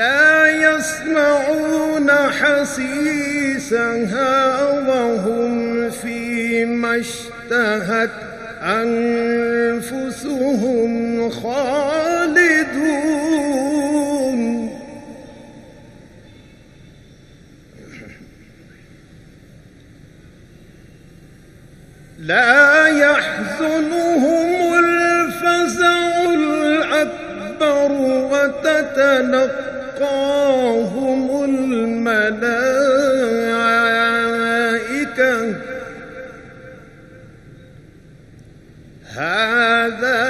لا يسمعون حسيسها وهم فيما اشتهت أنفسهم خالدون. لا يحزنهم الفزع الأكبر وتتلقاهم الملائكة هذا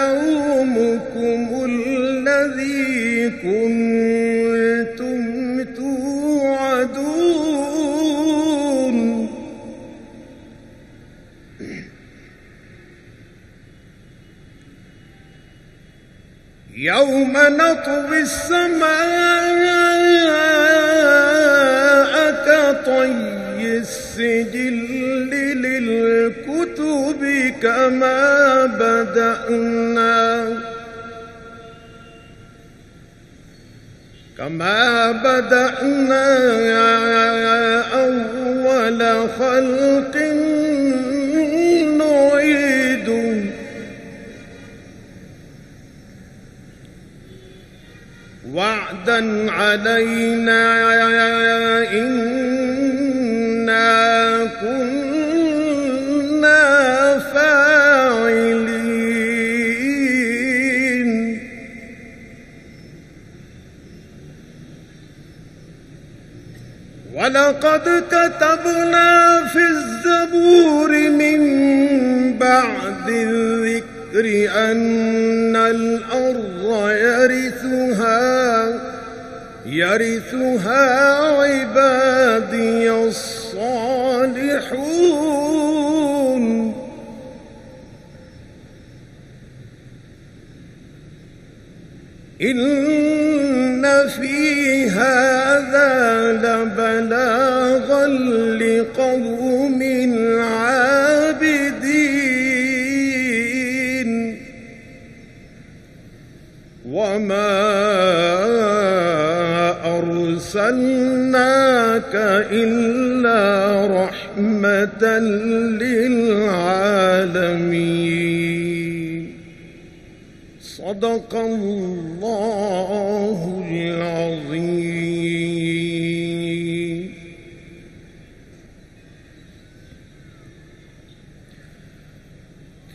يومكم الذي كنتم توعدون. يوم نطوي السماء كطي السجل للكتب كما بدأنا أول خلق نعيده وعدا علينا إنا كنا فاعلين. ولقد كتبنا في الزبور من بعد الذكر أن الأرض يرثها عبادي الصالحون. إن في هذا لبلاغا لقوم عابدين. وما أرسلناك إلا رحمة للعالمين. صدق الله العظيم.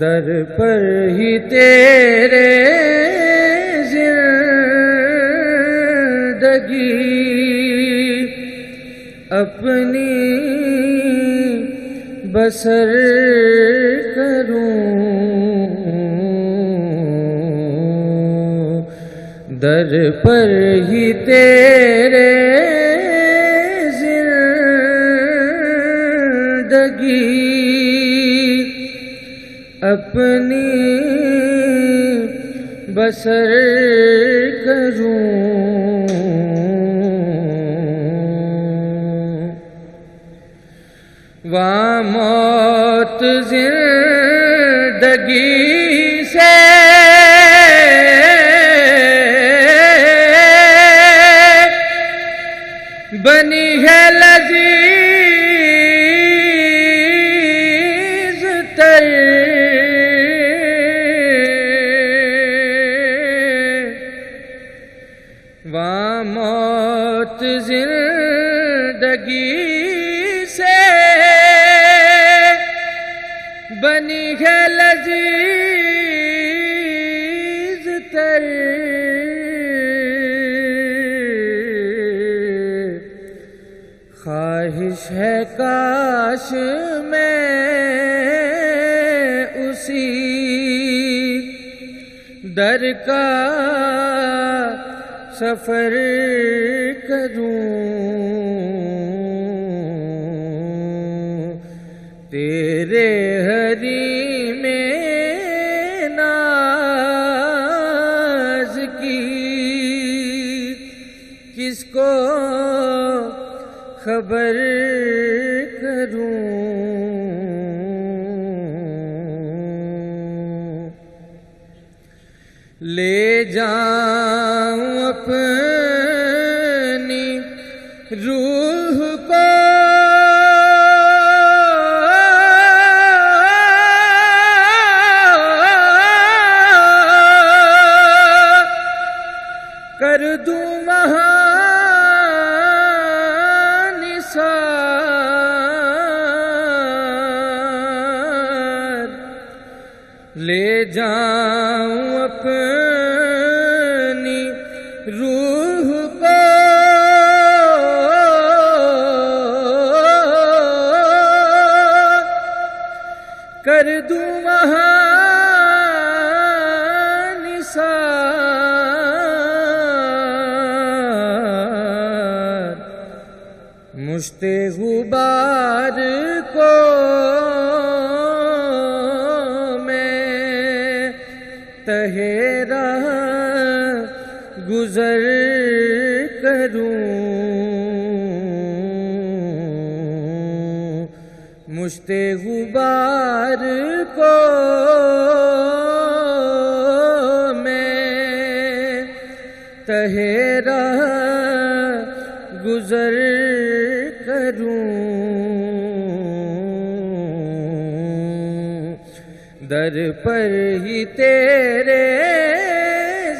در پر ہی تیرے زندگی اپنی بسر کروں، در پر ہی تیرے زندگی اپنی بسر کروں، وہاں موت زندگی سے بنی ہے لذیذ تر، وہاں موت زندگی سے بنی ہے لذیذ تر، خواہش ہے کاش میں اسی در کا سفر کروں، تیرے حریم ناز کی کس کو خبر کروں، لے جاؤں اپنی روح کو کر دوں وہاں نثار، لے جاؤں اپنی روح کو کر دوں وہاں نثار، مشت غبار کو میں تہے راہ گزر کروں، مشت غبار کو میں تہے راہ گزر کروں، در پر ہی تیرے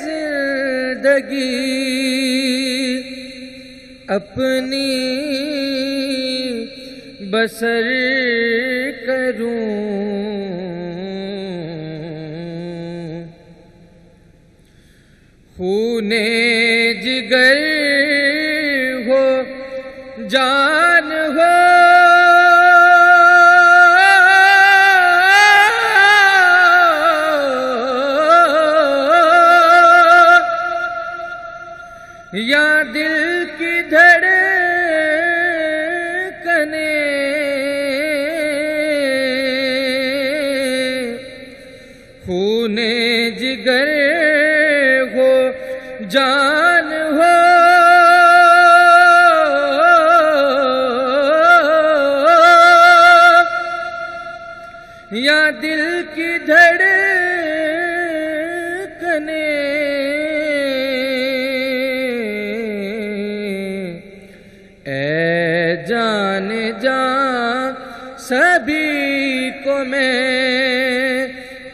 زندگی اپنی بسر کروں، خون جگر ہو جان ہو یا دل کی دھڑکنیں، خون جگر ہو جان ہو یا دل کی دھڑکنیں، اے جان جان سبھی کو میں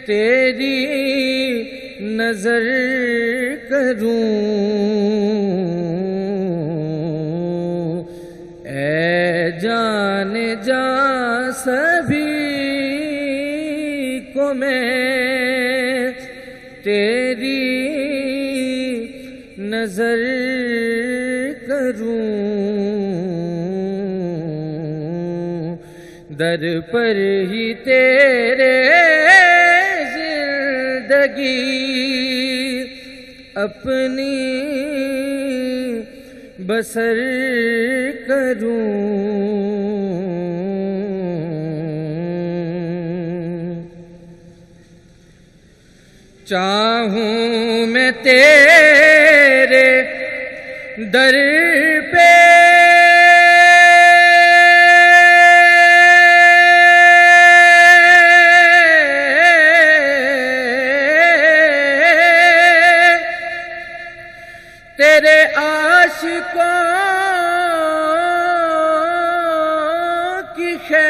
تیری نظر کروں، اے جان جان سبھی کو کو میں تیری نظر کروں، در پر ہی تیرے زندگی اپنی بسر کروں۔ چاہوں میں تیرے در پہ تیرے عاشقوں کی خیر،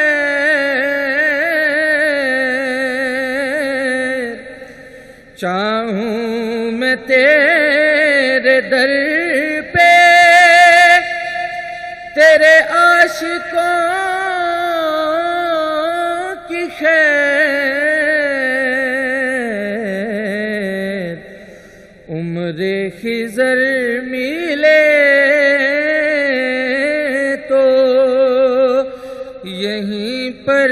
چاہوں میں تیرے در پہ تیرے عاشقوں کی خیر، عمر خضر ملے تو یہیں پر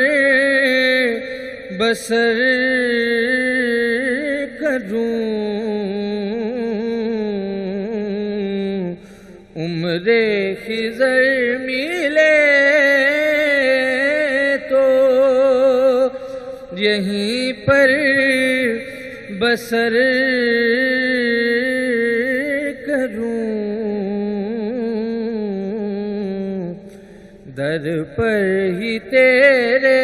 بسر کروں، عمر خضر ملے تو یہیں پر بسر کروں، در پر ہی تیرے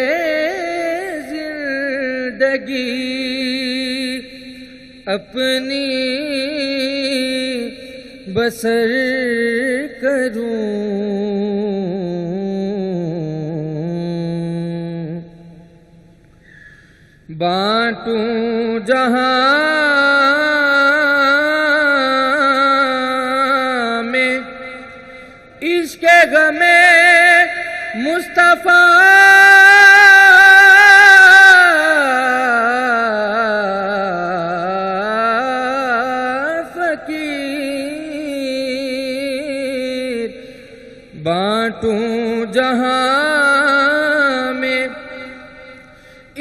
زندگی اپنی بسر کروں۔ بانٹوں جہاں میں عشق غم مصطفیٰ، بانٹوں جہاں میں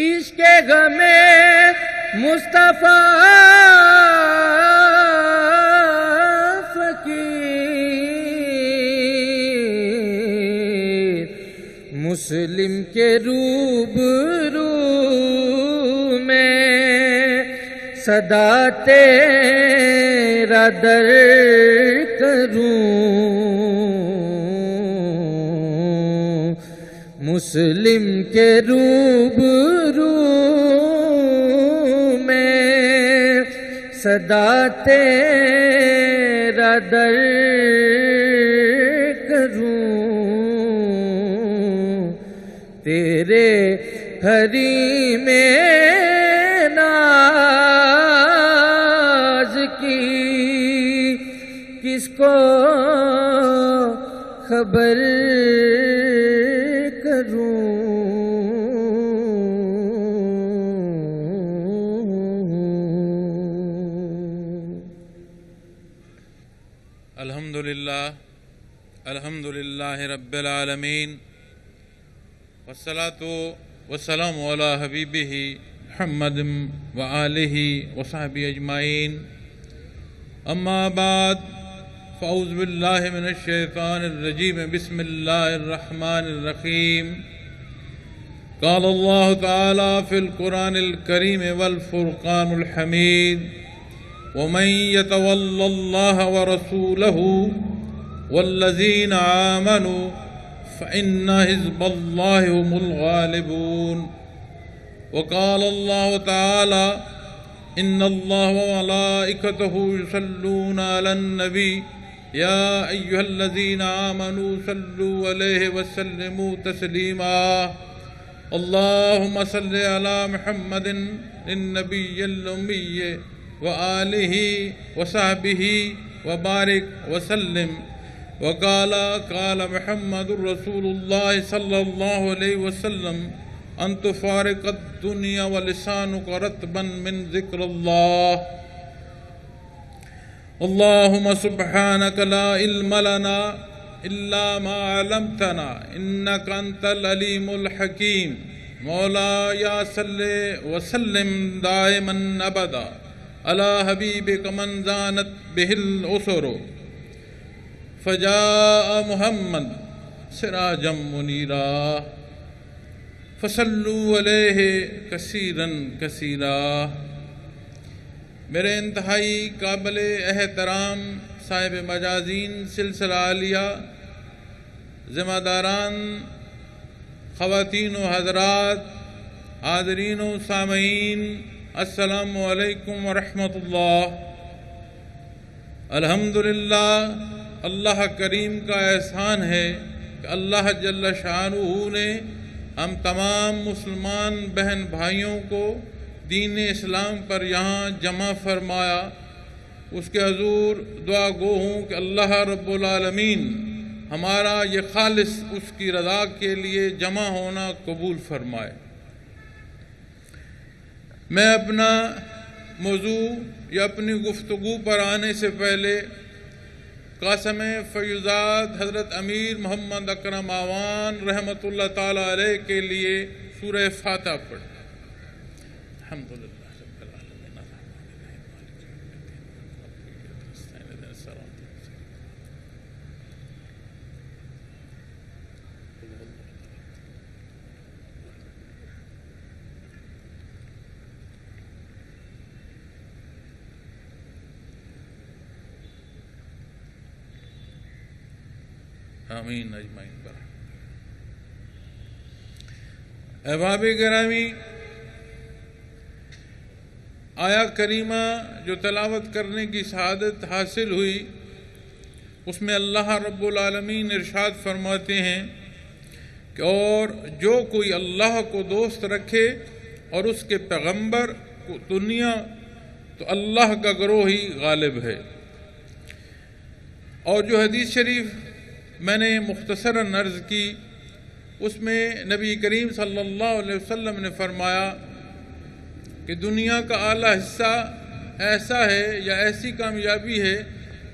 عشق غم مصطفیٰ فقیر، مسلم کے روبرو میں صدا تیرا در کروں، مسلم کے روبرو میں صدا تیرا در کروں، تیرے حریم ناز کی کس کو خبر کروں۔ الحمدللہ رب العالمین، والصلاة والسلام علی حبیبہ محمد وآلہ وصحبہ اجمعین، اما بعد، فاعوذ باللہ من الشیطان الرجیم، بسم اللہ الرحمن الرحیم۔ قال اللہ تعالی فی القرآن الکریم والفرقان الحمید، ومن يتول اللہ ورسولہ والذین آمنوا فإن حزب اللہ هم الغالبون۔ وقال اللہ تعالی ان اللہ وملائکتہ یصلون علی النبی یا ایہا الذین آمنوا صلوا علیہ وسلموا تسلیما۔ اللہم صل علی محمد النبی الامی وآلہ وصحبہ وبارک وسلم۔ وقال محمد رسول اللہ صلی اللہ علیہ وسلم ان تفارق الدنیا ولسانک رطبا من ذکر اللہ. اللہم سبحانک لا علم لنا الا ما علمتنا انک انت العلیم الحکیم. مولا یا صلی وسلم دائما ابدا علی حبیبک من زانت بہ العسر فجاء محمد سراجا منیرا فصلوا علیہ کثیرا کثیرا. میرے انتہائی قابل احترام صاحب مجازین سلسلہ عالیہ، ذمہ داران، خواتین و حضرات، حاضرین و سامعین، السلام علیکم ورحمۃ اللہ. الحمدللہ، اللہ کریم کا احسان ہے کہ اللہ جل شانہ نے ہم تمام مسلمان بہن بھائیوں کو دین اسلام پر یہاں جمع فرمایا. اس کے حضور دعا گو ہوں کہ اللہ رب العالمین ہمارا یہ خالص اس کی رضا کے لیے جمع ہونا قبول فرمائے. میں اپنا موضوع یا اپنی گفتگو پر آنے سے پہلے قاسم فیوزات حضرت امیر محمد اکرم آوان رحمۃ اللہ تعالیٰ علیہ کے لیے سورہ فاتحہ پڑھ. الحمدللہ آمین اجمعین. احباب گرامی، آیا کریمہ جو تلاوت کرنے کی سعادت حاصل ہوئی، اس میں اللہ رب العالمین ارشاد فرماتے ہیں کہ اور جو کوئی اللہ کو دوست رکھے اور اس کے پیغمبر کو دنیا، تو اللہ کا گروہ ہی غالب ہے. اور جو حدیث شریف میں نے مختصراً عرض کی، اس میں نبی کریم صلی اللہ علیہ وسلم نے فرمایا کہ دنیا کا اعلیٰ حصہ ایسا ہے یا ایسی کامیابی ہے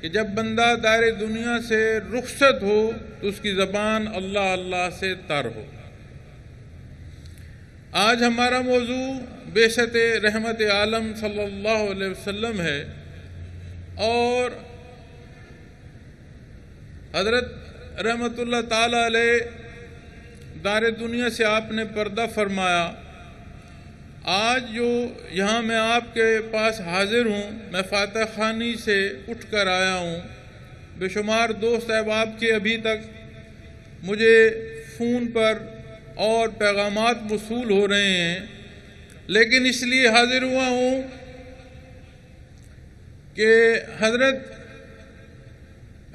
کہ جب بندہ دائر دنیا سے رخصت ہو تو اس کی زبان اللہ اللہ سے تر ہو. آج ہمارا موضوع بعثت رحمت عالم صلی اللہ علیہ وسلم ہے، اور حضرت رحمت اللہ تعالیٰ علیہ دار دنیا سے آپ نے پردہ فرمایا. آج جو یہاں میں آپ کے پاس حاضر ہوں، میں فاتح خانی سے اٹھ کر آیا ہوں. بے شمار دوست احباب کے ابھی تک مجھے فون پر اور پیغامات موصول ہو رہے ہیں، لیکن اس لیے حاضر ہوا ہوں کہ حضرت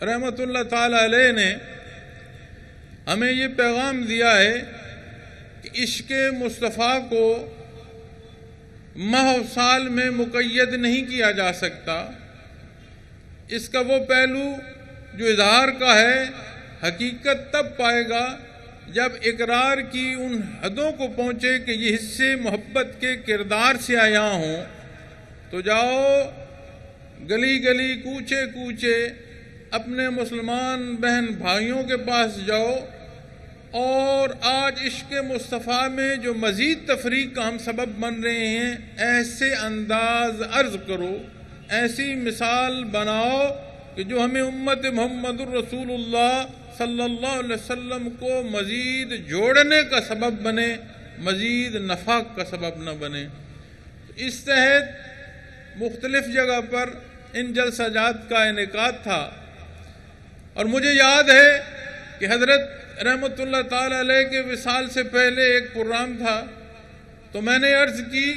رحمت اللہ تعالیٰ علیہ نے ہمیں یہ پیغام دیا ہے کہ عشق مصطفیٰ کو ماہ و سال میں مقید نہیں کیا جا سکتا. اس کا وہ پہلو جو اظہار کا ہے، حقیقت تب پائے گا جب اقرار کی ان حدوں کو پہنچے کہ یہ حصے محبت کے کردار سے آیا ہوں. تو جاؤ گلی گلی، کوچے کوچے، اپنے مسلمان بہن بھائیوں کے پاس جاؤ، اور آج عشق مصطفیٰ میں جو مزید تفریق کا ہم سبب بن رہے ہیں، ایسے انداز عرض کرو، ایسی مثال بناؤ کہ جو ہمیں امت محمد الرسول اللہ صلی اللہ علیہ وسلم کو مزید جوڑنے کا سبب بنے، مزید نفع کا سبب نہ بنے. اس تحت مختلف جگہ پر ان جلسہ جات کا انعقاد تھا، اور مجھے یاد ہے کہ حضرت رحمت اللہ تعالیٰ علیہ کے وصال سے پہلے ایک پروگرام تھا. تو میں نے عرض کی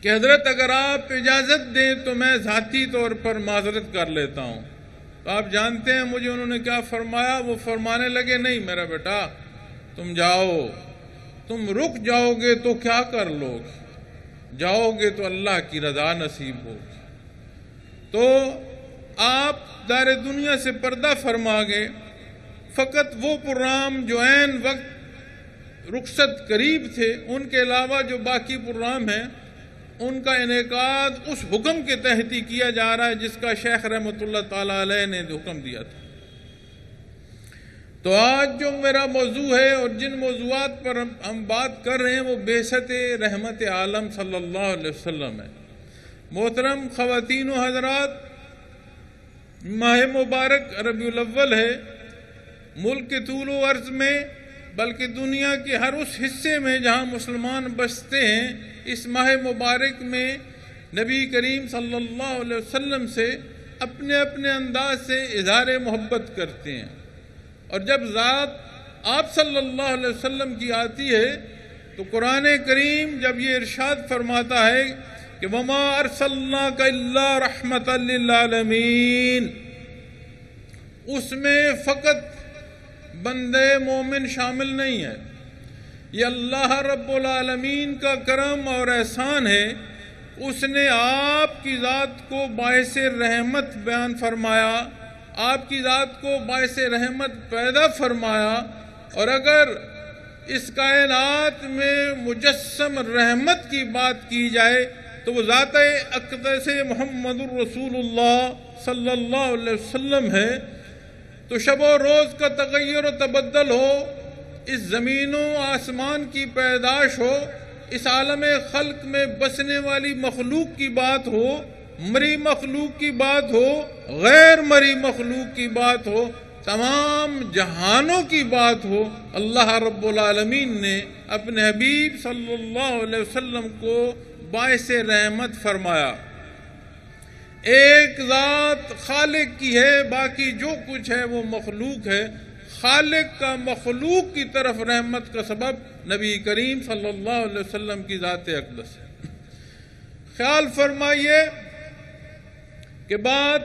کہ حضرت اگر آپ اجازت دیں تو میں ذاتی طور پر معذرت کر لیتا ہوں. تو آپ جانتے ہیں مجھے انہوں نے کیا فرمایا؟ وہ فرمانے لگے، نہیں میرا بیٹا، تم جاؤ، تم رک جاؤ گے تو کیا کر لو گے، جاؤ گے تو اللہ کی رضا نصیب ہوگی. تو آپ دار دنیا سے پردہ فرما گئے. فقط وہ پروگرام جو عین وقت رخصت قریب تھے، ان کے علاوہ جو باقی پروگرام ہیں ان کا انعقاد اس حکم کے تحت ہی کیا جا رہا ہے جس کا شیخ رحمۃ اللہ تعالیٰ علیہ نے حکم دیا تھا۔ تو آج جو میرا موضوع ہے اور جن موضوعات پر ہم بات کر رہے ہیں وہ بعثت رحمت عالم صلی اللہ علیہ وسلم ہے۔ محترم خواتین و حضرات، ماہ مبارک ربیع الاول ہے۔ ملک کے طول و عرض میں بلکہ دنیا کے ہر اس حصے میں جہاں مسلمان بستے ہیں، اس ماہ مبارک میں نبی کریم صلی اللہ علیہ وسلم سے اپنے اپنے انداز سے اظہار محبت کرتے ہیں، اور جب ذات آپ صلی اللہ علیہ وسلم کی آتی ہے تو قرآن کریم جب یہ ارشاد فرماتا ہے کہ وَمَا أَرْسَلْنَاكَ إِلَّا رَحْمَةً لِلْعَالَمِينَ، اس میں فقط بندے مومن شامل نہیں ہے، یہ اللہ رب العالمین کا کرم اور احسان ہے۔ اس نے آپ کی ذات کو باعث رحمت بیان فرمایا، آپ کی ذات کو باعث رحمت پیدا فرمایا، اور اگر اس کائنات میں مجسم رحمت کی بات کی جائے تو وہ ذات اقدس محمد الرسول اللہ صلی اللہ علیہ وسلم ہے۔ تو شب و روز کا تغیر و تبدل ہو، اس زمین و آسمان کی پیدائش ہو، اس عالم خلق میں بسنے والی مخلوق کی بات ہو، مری مخلوق کی بات ہو، غیر مری مخلوق کی بات ہو، تمام جہانوں کی بات ہو، اللہ رب العالمین نے اپنے حبیب صلی اللہ علیہ وسلم کو باعث رحمت فرمایا۔ ایک ذات خالق کی ہے، باقی جو کچھ ہے وہ مخلوق ہے۔ خالق کا مخلوق کی طرف رحمت کا سبب نبی کریم صلی اللہ علیہ وسلم کی ذات اقدس ہے۔ خیال فرمائیے کہ بات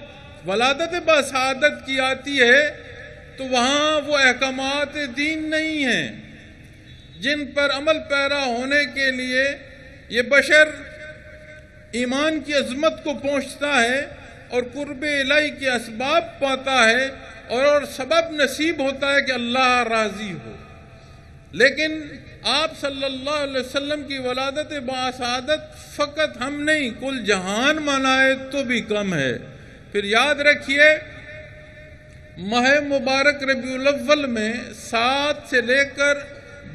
ولادت بسعادت کی آتی ہے تو وہاں وہ احکامات دین نہیں ہیں جن پر عمل پیرا ہونے کے لیے یہ بشر ایمان کی عظمت کو پہنچتا ہے اور قرب الہی کے اسباب پاتا ہے اور سبب نصیب ہوتا ہے کہ اللہ راضی ہو۔ لیکن آپ صلی اللہ علیہ وسلم کی ولادت بسعادت فقط ہم نہیں، کل جہان منائے تو بھی کم ہے۔ پھر یاد رکھیے ماہ مبارک ربیع الاول میں 7 سے لے کر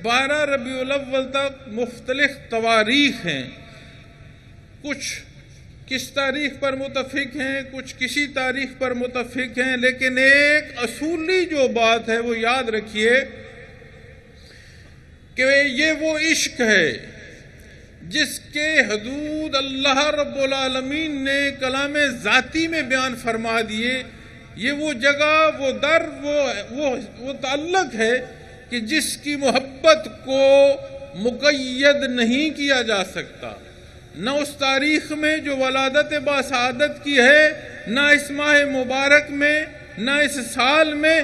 12 ربیع الاول تک مختلف تواریخ ہیں، کچھ کس تاریخ پر متفق ہیں، کچھ کسی تاریخ پر متفق ہیں، لیکن ایک اصولی جو بات ہے وہ یاد رکھیے کہ یہ وہ عشق ہے جس کے حدود اللہ رب العالمین نے کلام ذاتی میں بیان فرما دیے۔ یہ وہ جگہ، وہ در، وہ تعلق ہے کہ جس کی محبت کو مقید نہیں کیا جا سکتا، نہ اس تاریخ میں جو ولادت بسعادت کی ہے، نہ اس ماہ مبارک میں، نہ اس سال میں۔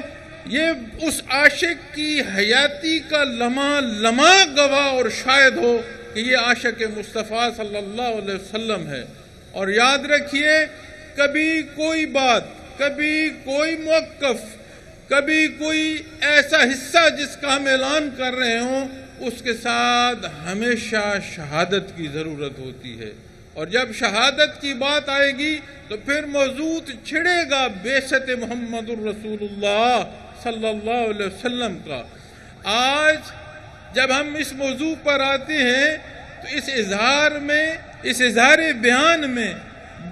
یہ اس عاشق کی حیاتی کا لمحہ لمحہ گواہ اور شاہد ہو کہ یہ عاشق مصطفیٰ صلی اللہ علیہ وسلم ہے۔ اور یاد رکھیے کبھی کوئی بات، کبھی کوئی موقف، کبھی کوئی ایسا حصہ جس کا ہم اعلان کر رہے ہوں، اس کے ساتھ ہمیشہ شہادت کی ضرورت ہوتی ہے، اور جب شہادت کی بات آئے گی تو پھر موضوع چھڑے گا بعثت محمد الرسول اللہ صلی اللہ علیہ وسلم کا۔ آج جب ہم اس موضوع پر آتے ہیں تو اس اظہار میں، اس اظہار بیان میں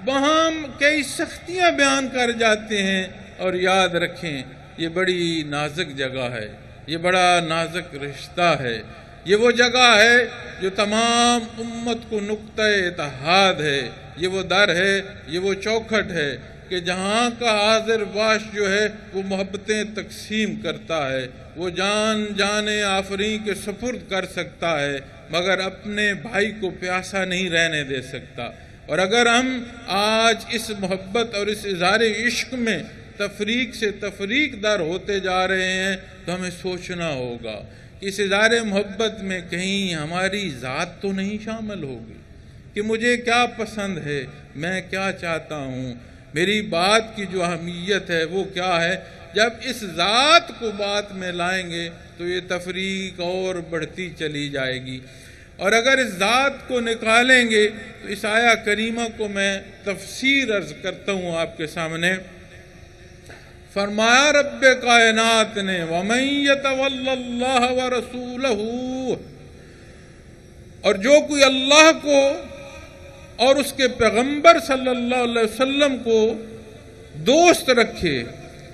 بہم کئی سختیاں بیان کر جاتے ہیں، اور یاد رکھیں یہ بڑی نازک جگہ ہے، یہ بڑا نازک رشتہ ہے، یہ وہ جگہ ہے جو تمام امت کو نقطہ اتحاد ہے، یہ وہ در ہے، یہ وہ چوکھٹ ہے کہ جہاں کا حاضر باش جو ہے وہ محبتیں تقسیم کرتا ہے، وہ جان جان آفریں کے سپرد کر سکتا ہے مگر اپنے بھائی کو پیاسا نہیں رہنے دے سکتا۔ اور اگر ہم آج اس محبت اور اس اظہار عشق میں تفریق سے تفریق در ہوتے جا رہے ہیں تو ہمیں سوچنا ہوگا کہ اس اظہار محبت میں کہیں ہماری ذات تو نہیں شامل ہوگی کہ مجھے کیا پسند ہے، میں کیا چاہتا ہوں، میری بات کی جو اہمیت ہے وہ کیا ہے۔ جب اس ذات کو بات میں لائیں گے تو یہ تفریق اور بڑھتی چلی جائے گی، اور اگر اس ذات کو نکالیں گے تو اس آیہ کریمہ کو میں تفسیر عرض کرتا ہوں آپ کے سامنے۔ فرمایا رب کائنات نے وَمَن يَتَوَلَّ اللَّهَ وَرَسُولَهُ، اور جو کوئی اللہ کو اور اس کے پیغمبر صلی اللہ علیہ وسلم کو دوست رکھے،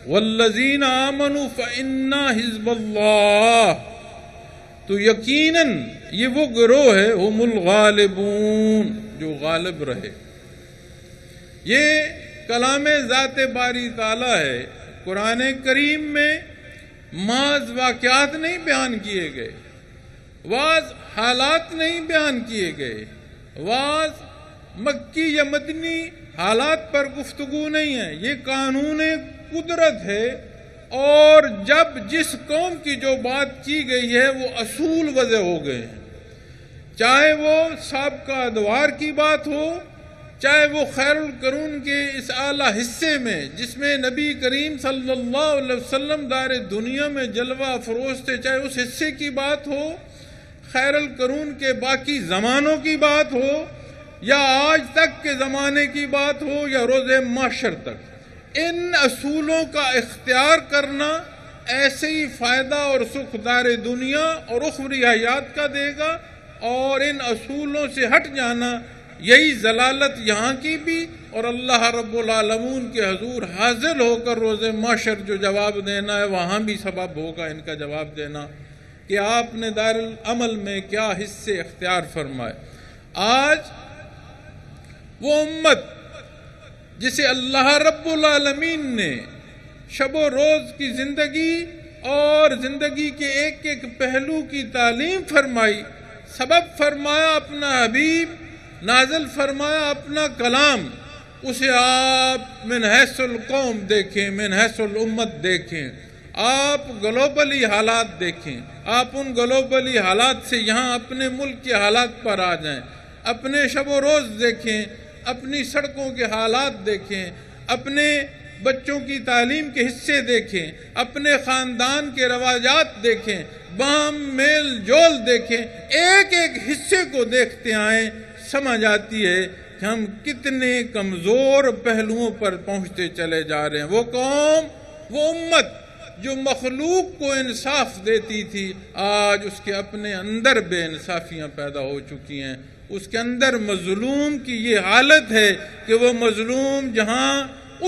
وَالَّذِينَ آمَنُوا فَإِنَّا حِزْبَ اللَّهِ، تو یقیناً یہ وہ گروہ ہے ہم الغالبون، جو غالب رہے۔ یہ کلام ذات باری تعالیٰ ہے۔ قرآن کریم میں محض واقعات نہیں بیان کیے گئے، بعض حالات نہیں بیان کیے گئے، بعض مکی یا مدنی حالات پر گفتگو نہیں ہے، یہ قانون قدرت ہے، اور جب جس قوم کی جو بات کی گئی ہے وہ اصول وضع ہو گئے ہیں، چاہے وہ سابقہ ادوار کی بات ہو، چاہے وہ خیر القرون کے اس اعلیٰ حصے میں جس میں نبی کریم صلی اللہ علیہ وسلم دار دنیا میں جلوہ افروز تھے، چاہے اس حصے کی بات ہو، خیر القرون کے باقی زمانوں کی بات ہو، یا آج تک کے زمانے کی بات ہو، یا روز محشر تک، ان اصولوں کا اختیار کرنا ایسے ہی فائدہ اور سکھ دار دنیا اور اخروی حیات کا دے گا، اور ان اصولوں سے ہٹ جانا یہی ضلالت یہاں کی بھی، اور اللہ رب العالمین کے حضور حاضر ہو کر روز محشر جو جواب دینا ہے وہاں بھی سبب ہوگا ان کا جواب دینا کہ آپ نے دار العمل میں کیا حصے اختیار فرمائے۔ آج وہ امت جسے اللہ رب العالمین نے شب و روز کی زندگی اور زندگی کے ایک ایک پہلو کی تعلیم فرمائی، سبب فرمایا اپنا حبیب، نازل فرمایا اپنا کلام، اسے آپ من حیث القوم دیکھیں، من حیث الامت دیکھیں، آپ گلوبلی حالات دیکھیں، آپ ان گلوبلی حالات سے یہاں اپنے ملک کے حالات پر آ جائیں، اپنے شب و روز دیکھیں، اپنی سڑکوں کے حالات دیکھیں، اپنے بچوں کی تعلیم کے حصے دیکھیں، اپنے خاندان کے رواجات دیکھیں، باہم میل جول دیکھیں، ایک ایک حصے کو دیکھتے آئیں، سمجھ آتی ہے کہ ہم کتنے کمزور پہلوؤں پر پہنچتے چلے جا رہے ہیں۔ وہ قوم، وہ امت جو مخلوق کو انصاف دیتی تھی، آج اس کے اپنے اندر بے انصافیاں پیدا ہو چکی ہیں، اس کے اندر مظلوم کی یہ حالت ہے کہ وہ مظلوم جہاں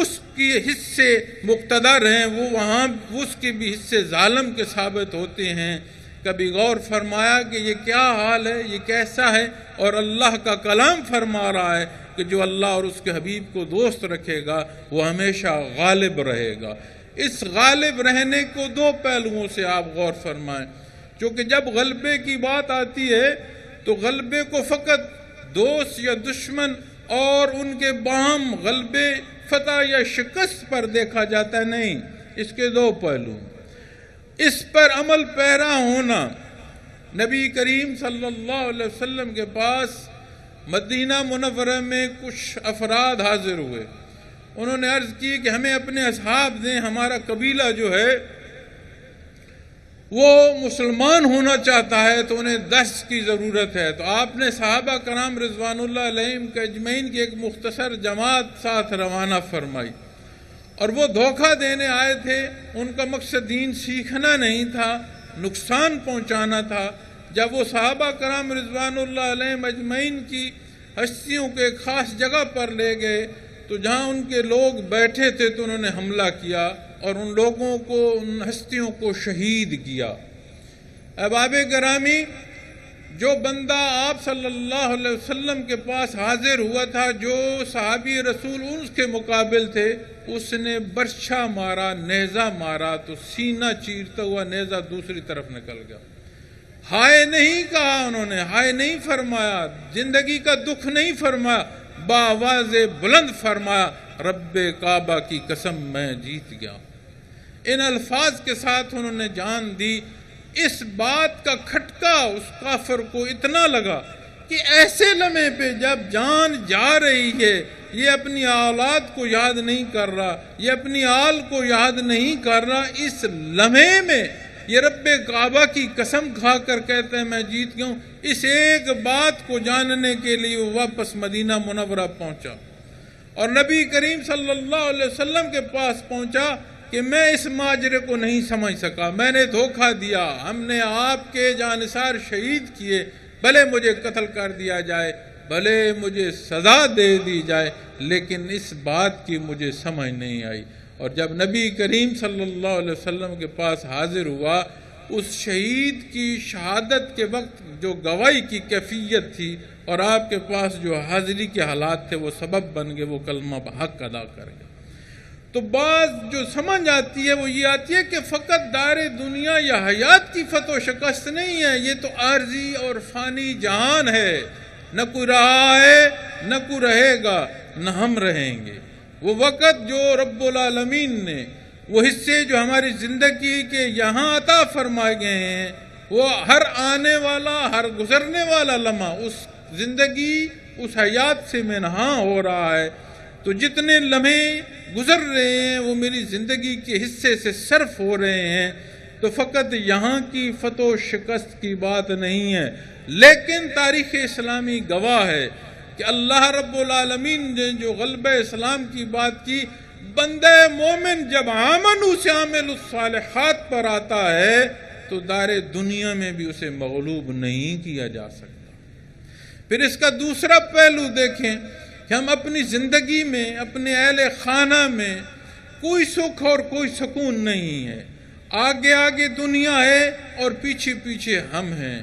اس کے حصے مقتدر ہیں وہ وہاں اس کے بھی حصے ظالم کے ثابت ہوتے ہیں۔ کبھی غور فرمایا کہ یہ کیا حال ہے، یہ کیسا ہے، اور اللہ کا کلام فرما رہا ہے کہ جو اللہ اور اس کے حبیب کو دوست رکھے گا وہ ہمیشہ غالب رہے گا۔ اس غالب رہنے کو دو پہلوؤں سے آپ غور فرمائیں، کیونکہ جب غلبے کی بات آتی ہے تو غلبے کو فقط دوست یا دشمن اور ان کے باہم غلبے، فتح یا شکست پر دیکھا جاتا ہے، نہیں، اس کے دو پہلو۔ اس پر عمل پیرا ہونا۔ نبی کریم صلی اللہ علیہ وسلم کے پاس مدینہ منورہ میں کچھ افراد حاضر ہوئے، انہوں نے عرض کی کہ ہمیں اپنے اصحاب دیں، ہمارا قبیلہ جو ہے وہ مسلمان ہونا چاہتا ہے تو انہیں دست کی ضرورت ہے۔ تو آپ نے صحابہ کرام رضوان اللہ علیہم کے اجمعین کی ایک مختصر جماعت ساتھ روانہ فرمائی، اور وہ دھوکہ دینے آئے تھے، ان کا مقصد دین سیکھنا نہیں تھا، نقصان پہنچانا تھا۔ جب وہ صحابہ کرام رضوان اللہ علیہم اجمعین کی ہستیوں کو ایک خاص جگہ پر لے گئے تو جہاں ان کے لوگ بیٹھے تھے تو انہوں نے حملہ کیا اور ان لوگوں کو، ان ہستیوں کو شہید کیا۔ احباب گرامی، جو بندہ آپ صلی اللہ علیہ وسلم کے پاس حاضر ہوا تھا، جو صحابی رسول ان کے مقابل تھے، اس نے برچھا مارا، نیزہ مارا تو سینہ چیرتا ہوا نیزہ دوسری طرف نکل گیا۔ ہائے نہیں کہا انہوں نے، ہائے نہیں فرمایا، زندگی کا دکھ نہیں فرمایا، بآواز بلند فرمایا رب کعبہ کی قسم میں جیت گیا۔ ان الفاظ کے ساتھ انہوں نے جان دی۔ اس بات کا کھٹکا اس کافر کو اتنا لگا کہ ایسے لمحے پہ جب جان جا رہی ہے یہ اپنی اولاد کو یاد نہیں کر رہا، یہ اپنی آل کو یاد نہیں کر رہا، اس لمحے میں یہ رب کعبہ کی قسم کھا کر کہتے ہیں میں جیت گیا ہوں، اس ایک بات کو جاننے کے لیے وہ واپس مدینہ منورہ پہنچا اور نبی کریم صلی اللہ علیہ وسلم کے پاس پہنچا کہ میں اس ماجرے کو نہیں سمجھ سکا، میں نے دھوکہ دیا، ہم نے آپ کے جانثار شہید کیے، بھلے مجھے قتل کر دیا جائے، بھلے مجھے سزا دے دی جائے، لیکن اس بات کی مجھے سمجھ نہیں آئی۔ اور جب نبی کریم صلی اللہ علیہ وسلم کے پاس حاضر ہوا، اس شہید کی شہادت کے وقت جو گواہی کی کیفیت تھی اور آپ کے پاس جو حاضری کے حالات تھے وہ سبب بن گئے، وہ کلمہ حق ادا کر گئے۔ تو بعض جو سمجھ آتی ہے وہ یہ آتی ہے کہ فقط دار دنیا یا حیات کی فتح و شکست نہیں ہے، یہ تو عارضی اور فانی جہان ہے، نہ کوئی رہا ہے نہ کوئی رہے گا، نہ ہم رہیں گے۔ وہ وقت جو رب العالمین نے وہ حصے جو ہماری زندگی کے یہاں عطا فرمائے گئے ہیں، وہ ہر آنے والا، ہر گزرنے والا لمحہ اس زندگی، اس حیات سے منہاں ہو رہا ہے۔ تو جتنے لمحے گزر رہے ہیں وہ میری زندگی کے حصے سے صرف ہو رہے ہیں، تو فقط یہاں کی فتح و شکست کی بات نہیں ہے، لیکن تاریخ اسلامی گواہ ہے کہ اللہ رب العالمین نے جو غلبہ اسلام کی بات کی، بندہ مومن جب آمنوا سے عامل الصالحات پر آتا ہے تو دار دنیا میں بھی اسے مغلوب نہیں کیا جا سکتا۔ پھر اس کا دوسرا پہلو دیکھیں کہ ہم اپنی زندگی میں، اپنے اہل خانہ میں کوئی سکھ اور کوئی سکون نہیں ہے، آگے آگے دنیا ہے اور پیچھے پیچھے ہم ہیں،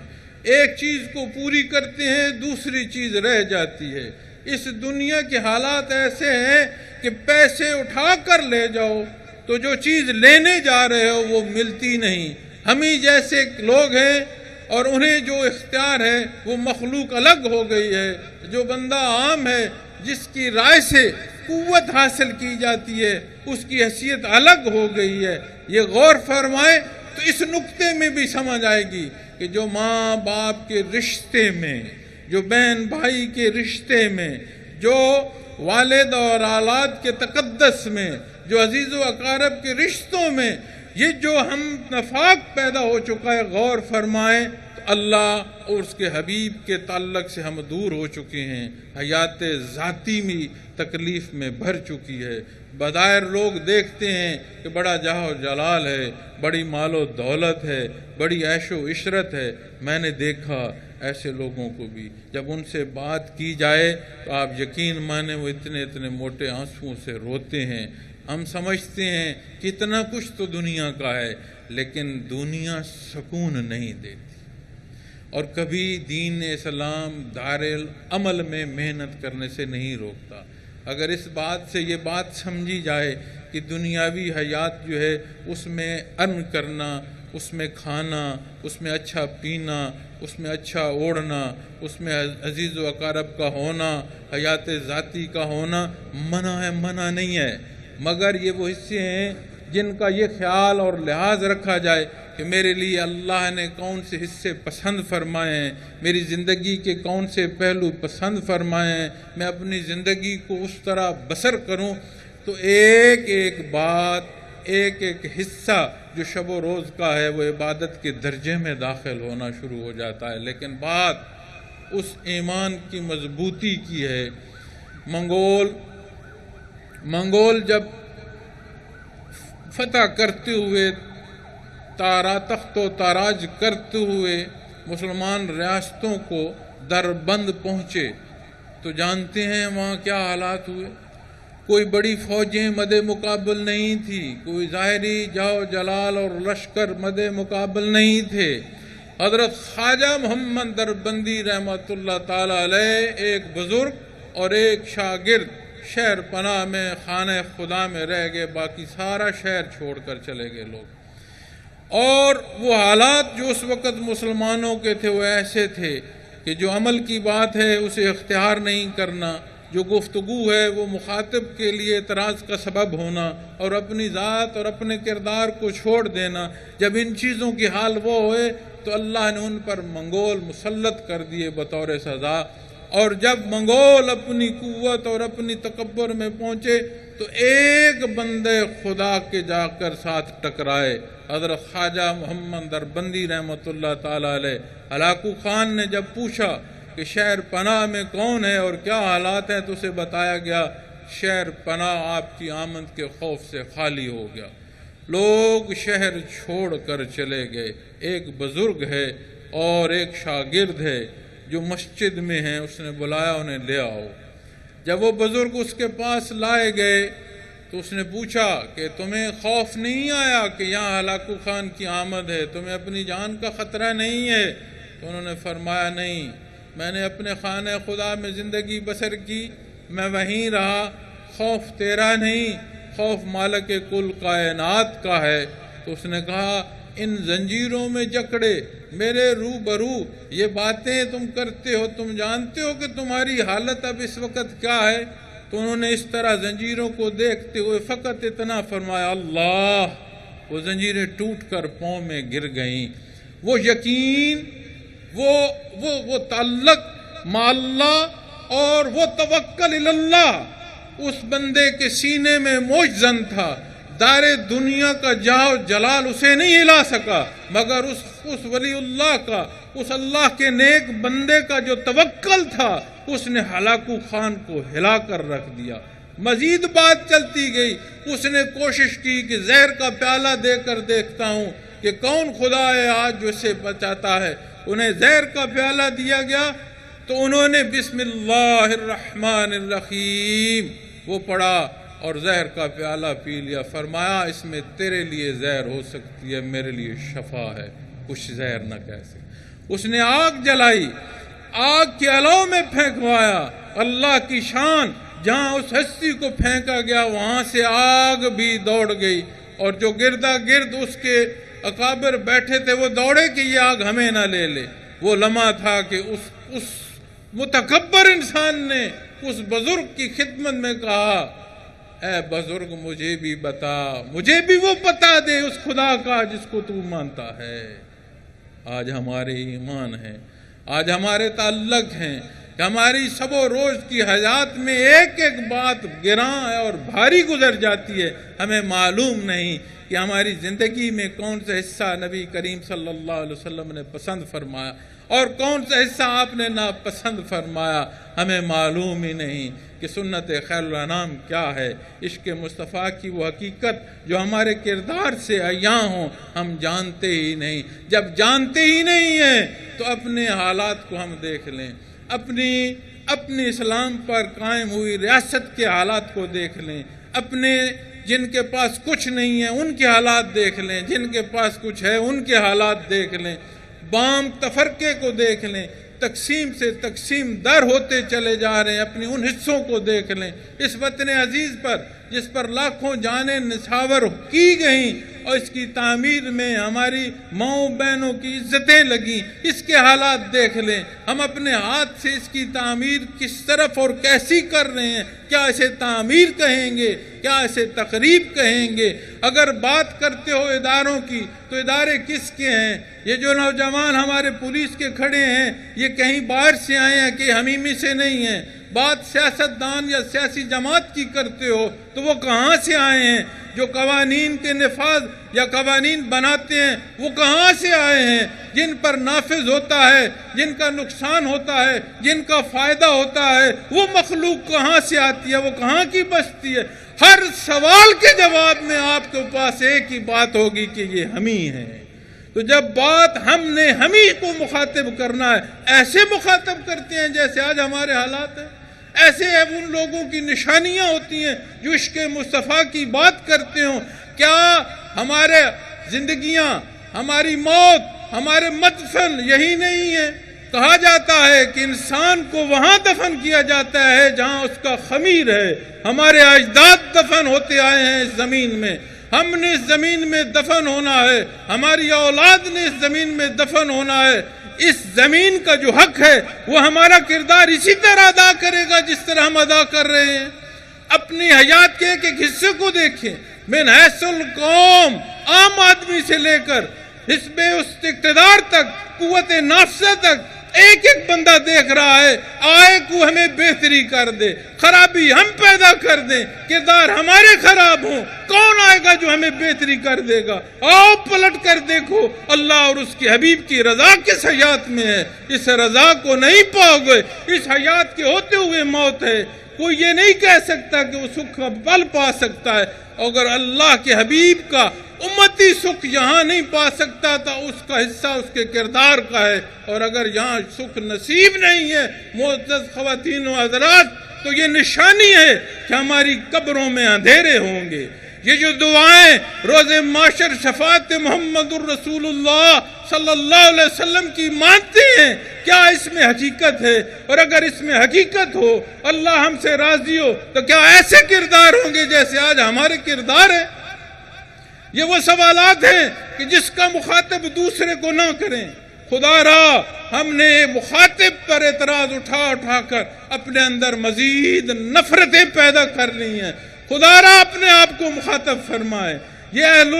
ایک چیز کو پوری کرتے ہیں دوسری چیز رہ جاتی ہے۔ اس دنیا کے حالات ایسے ہیں کہ پیسے اٹھا کر لے جاؤ تو جو چیز لینے جا رہے ہو وہ ملتی نہیں، ہم ہی جیسے لوگ ہیں اور انہیں جو اختیار ہے وہ مخلوق الگ ہو گئی ہے، جو بندہ عام ہے جس کی رائے سے قوت حاصل کی جاتی ہے اس کی حیثیت الگ ہو گئی ہے۔ یہ غور فرمائیں تو اس نقطے میں بھی سمجھ آئے گی کہ جو ماں باپ کے رشتے میں، جو بہن بھائی کے رشتے میں، جو والد اور اولاد کے تقدس میں، جو عزیز و اقارب کے رشتوں میں یہ جو ہم نفاق پیدا ہو چکا ہے، غور فرمائیں تو اللہ اور اس کے حبیب کے تعلق سے ہم دور ہو چکے ہیں، حیات ذاتی میں تکلیف میں بھر چکی ہے۔ بظاہر لوگ دیکھتے ہیں کہ بڑا جاہ و جلال ہے، بڑی مال و دولت ہے، بڑی عیش و عشرت ہے۔ میں نے دیکھا ایسے لوگوں کو بھی، جب ان سے بات کی جائے تو آپ یقین مانیں وہ اتنے اتنے موٹے آنسوؤں سے روتے ہیں۔ ہم سمجھتے ہیں کہ اتنا کچھ تو دنیا کا ہے، لیکن دنیا سکون نہیں دیتی، اور کبھی دین اسلام دار العمل میں محنت کرنے سے نہیں روکتا۔ اگر اس بات سے یہ بات سمجھی جائے کہ دنیاوی حیات جو ہے اس میں ارن کرنا، اس میں کھانا، اس میں اچھا پینا، اس میں اچھا اوڑھنا، اس میں عزیز و اقارب کا ہونا، حیات ذاتی کا ہونا منع ہے، منع نہیں ہے، مگر یہ وہ حصے ہیں جن کا یہ خیال اور لحاظ رکھا جائے کہ میرے لیے اللہ نے کون سے حصے پسند فرمائے ہیں، میری زندگی کے کون سے پہلو پسند فرمائے ہیں، میں اپنی زندگی کو اس طرح بسر کروں، تو ایک ایک بات، ایک ایک حصہ جو شب و روز کا ہے وہ عبادت کے درجے میں داخل ہونا شروع ہو جاتا ہے۔ لیکن بات اس ایمان کی مضبوطی کی ہے۔ منگول جب فتح کرتے ہوئے، تخت و تاراج کرتے ہوئے مسلمان ریاستوں کو دربند پہنچے تو جانتے ہیں وہاں کیا حالات ہوئے۔ کوئی بڑی فوجیں مد مقابل نہیں تھی، کوئی ظاہری جاؤ جلال اور لشکر مد مقابل نہیں تھے۔ حضرت خواجہ محمد دربندی رحمۃ اللہ تعالی علیہ ایک بزرگ اور ایک شاگرد شہر پناہ میں خانہ خدا میں رہ گئے، باقی سارا شہر چھوڑ کر چلے گئے لوگ۔ اور وہ حالات جو اس وقت مسلمانوں کے تھے وہ ایسے تھے کہ جو عمل کی بات ہے اسے اختیار نہیں کرنا، جو گفتگو ہے وہ مخاطب کے لیے اعتراض کا سبب ہونا اور اپنی ذات اور اپنے کردار کو چھوڑ دینا۔ جب ان چیزوں کی حال وہ ہوئے تو اللہ نے ان پر منگول مسلط کر دیے بطور سزا، اور جب منگول اپنی قوت اور اپنی تکبر میں پہنچے تو ایک بندے خدا کے جا کر ساتھ ٹکرائے۔ حضرت خواجہ محمد دربندی رحمۃ اللہ تعالیٰ علیہ، ہلاکو خان نے جب پوچھا کہ شہر پناہ میں کون ہے اور کیا حالات ہیں تو اسے بتایا گیا شہر پناہ آپ کی آمد کے خوف سے خالی ہو گیا، لوگ شہر چھوڑ کر چلے گئے۔ ایک بزرگ ہے اور ایک شاگرد ہے جو مسجد میں ہیں، اس نے بلایا انہیں لے آؤ۔ جب وہ بزرگ اس کے پاس لائے گئے تو اس نے پوچھا کہ تمہیں خوف نہیں آیا کہ یہاں ہلاکو خان کی آمد ہے، تمہیں اپنی جان کا خطرہ نہیں ہے؟ تو انہوں نے فرمایا نہیں، میں نے اپنے خانہ خدا میں زندگی بسر کی، میں وہیں رہا، خوف تیرا نہیں، خوف مالک کل کائنات کا ہے۔ تو اس نے کہا ان زنجیروں میں جکڑے میرے روبرو یہ باتیں تم کرتے ہو، تم جانتے ہو کہ تمہاری حالت اب اس وقت کیا ہے؟ تو انہوں نے اس طرح زنجیروں کو دیکھتے ہوئے فقط اتنا فرمایا اللہ، وہ زنجیریں ٹوٹ کر پاؤں میں گر گئیں۔ وہ یقین، وہ تعلق مع اللہ اور وہ توکل اللہ اس بندے کے سینے میں موجزن تھا۔ دار دنیا کا جاہ و جلال اسے نہیں ہلا سکا، مگر اس ولی اللہ کا، اس اللہ کے نیک بندے کا جو توکل تھا اس نے ہلاکو خان کو ہلا کر رکھ دیا۔ مزید بات چلتی گئی، اس نے کوشش کی کہ زہر کا پیالہ دے کر دیکھتا ہوں کہ کون خدا ہے آج جو اسے بچاتا ہے۔ انہیں زہر کا پیالہ دیا گیا تو انہوں نے بسم اللہ الرحمن الرحیم وہ پڑھا اور زہر کا پیالہ پی لیا۔ فرمایا اس میں تیرے لیے زہر ہو سکتی ہے، میرے لیے شفا ہے، کچھ زہر نہ کیسے۔ اس نے آگ جلائی، آگ کے علو میں پھینکوایا، اللہ کی شان، جہاں اس ہستی کو پھینکا گیا وہاں سے آگ بھی دوڑ گئی، اور جو گردا گرد اس کے اکابر بیٹھے تھے وہ دوڑے کہ یہ آگ ہمیں نہ لے لے۔ وہ لمحہ تھا کہ اس متکبر انسان نے اس بزرگ کی خدمت میں کہا اے بزرگ مجھے بھی بتا، مجھے بھی وہ بتا دے اس خدا کا جس کو تو مانتا ہے۔ آج ہمارے ایمان ہیں، آج ہمارے تعلق ہیں کہ ہماری سب و روز کی حیات میں ایک ایک بات گراں اور بھاری گزر جاتی ہے، ہمیں معلوم نہیں کہ ہماری زندگی میں کون سا حصہ نبی کریم صلی اللہ علیہ وسلم نے پسند فرمایا اور کون سا حصہ آپ نے ناپسند فرمایا، ہمیں معلوم ہی نہیں کہ سنت خیر الانام کیا ہے، عشق مصطفیٰ کی وہ حقیقت جو ہمارے کردار سے عیاں ہوں ہم جانتے ہی نہیں۔ جب جانتے ہی نہیں ہیں تو اپنے حالات کو ہم دیکھ لیں، اپنی اسلام پر قائم ہوئی ریاست کے حالات کو دیکھ لیں، اپنے جن کے پاس کچھ نہیں ہے ان کے حالات دیکھ لیں، جن کے پاس کچھ ہے ان کے حالات دیکھ لیں، بام تفرقے کو دیکھ لیں، تقسیم سے تقسیم در ہوتے چلے جا رہے ہیں، اپنی ان حصوں کو دیکھ لیں۔ اس وطن عزیز پر جس پر لاکھوں جانیں نچھاور کی گئیں اور اس کی تعمیر میں ہماری ماؤں بہنوں کی عزتیں لگیں، اس کے حالات دیکھ لیں۔ ہم اپنے ہاتھ سے اس کی تعمیر کس طرف اور کیسی کر رہے ہیں؟ کیا اسے تعمیر کہیں گے؟ کیا اسے تقریب کہیں گے؟ اگر بات کرتے ہو اداروں کی تو ادارے کس کے ہیں؟ یہ جو نوجوان ہمارے پولیس کے کھڑے ہیں یہ کہیں باہر سے آئے ہیں کہ حمیمی سے نہیں ہیں؟ بات سیاستدان یا سیاسی جماعت کی کرتے ہو تو وہ کہاں سے آئے ہیں؟ جو قوانین کے نفاذ یا قوانین بناتے ہیں وہ کہاں سے آئے ہیں؟ جن پر نافذ ہوتا ہے، جن کا نقصان ہوتا ہے، جن کا فائدہ ہوتا ہے، وہ مخلوق کہاں سے آتی ہے؟ وہ کہاں کی بستی ہے؟ ہر سوال کے جواب میں آپ کے پاس ایک ہی بات ہوگی کہ یہ ہم ہی ہیں۔ تو جب بات ہم نے ہم ہی کو مخاطب کرنا ہے، ایسے مخاطب کرتے ہیں جیسے آج ہمارے حالات ہیں، ایسے ان لوگوں کی نشانیاں ہوتی ہیں جو عشق مصطفیٰ کی بات کرتے ہوں۔ کیا ہمارے زندگیاں، ہماری موت، ہمارے مدفن یہی نہیں ہے؟ کہا جاتا ہے کہ انسان کو وہاں دفن کیا جاتا ہے جہاں اس کا خمیر ہے۔ ہمارے اجداد دفن ہوتے آئے ہیں اس زمین میں، ہم نے اس زمین میں دفن ہونا ہے، ہماری اولاد نے اس زمین میں دفن ہونا ہے۔ اس زمین کا جو حق ہے وہ ہمارا کردار اسی طرح ادا کرے گا جس طرح ہم ادا کر رہے ہیں۔ اپنی حیات کے ایک ایک حصے کو دیکھیں، من حیث القوم، عام آدمی سے لے کر حزب اقتدار تک، قوت نافذہ تک، ایک ایک بندہ دیکھ رہا ہے، آئے کو ہمیں بہتری کر دے، خرابی ہم پیدا کر دیں، کردار ہمارے خراب ہوں، کون آئے گا جو ہمیں بہتری کر دے گا؟ آؤ پلٹ کر دیکھو، اللہ اور اس کے حبیب کی رضا کس حیات میں ہے؟ اس رضا کو نہیں پاؤ گے، اس حیات کے ہوتے ہوئے موت ہے۔ کوئی یہ نہیں کہہ سکتا کہ وہ سکھ کا پل پا سکتا ہے۔ اگر اللہ کے حبیب کا امتی سکھ یہاں نہیں پا سکتا تھا، اس کا حصہ اس کے کردار کا ہے، اور اگر یہاں سکھ نصیب نہیں ہے معزز خواتین و حضرات، تو یہ نشانی ہے کہ ہماری قبروں میں اندھیرے ہوں گے۔ یہ جو دعائیں روز معاشر شفاعت محمد الرسول اللہ صلی اللہ علیہ وسلم کی مانتے ہیں، کیا اس میں حقیقت ہے؟ اور اگر اس میں حقیقت ہو، اللہ ہم سے راضی ہو، تو کیا ایسے کردار ہوں گے جیسے آج ہمارے کردار ہیں؟ یہ وہ سوالات ہیں کہ جس کا مخاطب دوسرے کو نہ کریں۔ خدا را ہم نے مخاطب پر اعتراض اٹھا کر اپنے اندر مزید نفرتیں پیدا کر لی ہیں۔ خدا را اپنے آپ کو مخاطب فرمائے۔ یہ اہل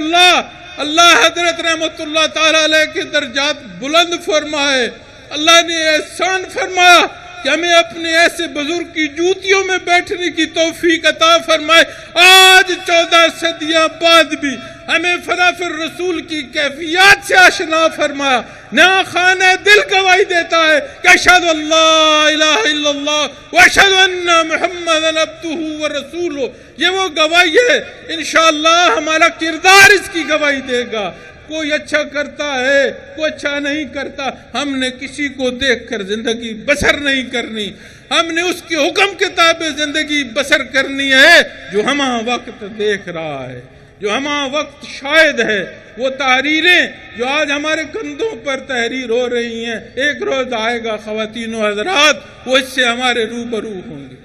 اللہ حضرت رحمت اللہ تعالیٰ علیہ کے درجات بلند فرمائے۔ اللہ نے احسان فرمایا کہ ہمیں اپنے ایسے بزرگ کی جوتیوں میں بیٹھنے کی توفیق عطا فرمائے۔ آج 14 صدیاں بعد بھی ہمیں فنافر رسول کی کیفیات سے آشنا فرمایا۔ نیا خانہ دل گواہی دیتا ہے کہ اشہد اللہ الہ الا اللہ واشہد ان محمد عبدہ ورسولہ۔ یہ وہ گواہی ہے، انشاءاللہ ہمارا کردار اس کی گواہی دے گا۔ کوئی اچھا کرتا ہے، کوئی اچھا نہیں کرتا، ہم نے کسی کو دیکھ کر زندگی بسر نہیں کرنی، ہم نے اس کے حکم کے تابع زندگی بسر کرنی ہے جو ہمہ وقت دیکھ رہا ہے، جو ہمہ وقت شاہد ہے۔ وہ تحریریں جو آج ہمارے کندھوں پر تحریر ہو رہی ہیں، ایک روز آئے گا خواتین و حضرات، وہ اس سے ہمارے روبرو ہوں گے،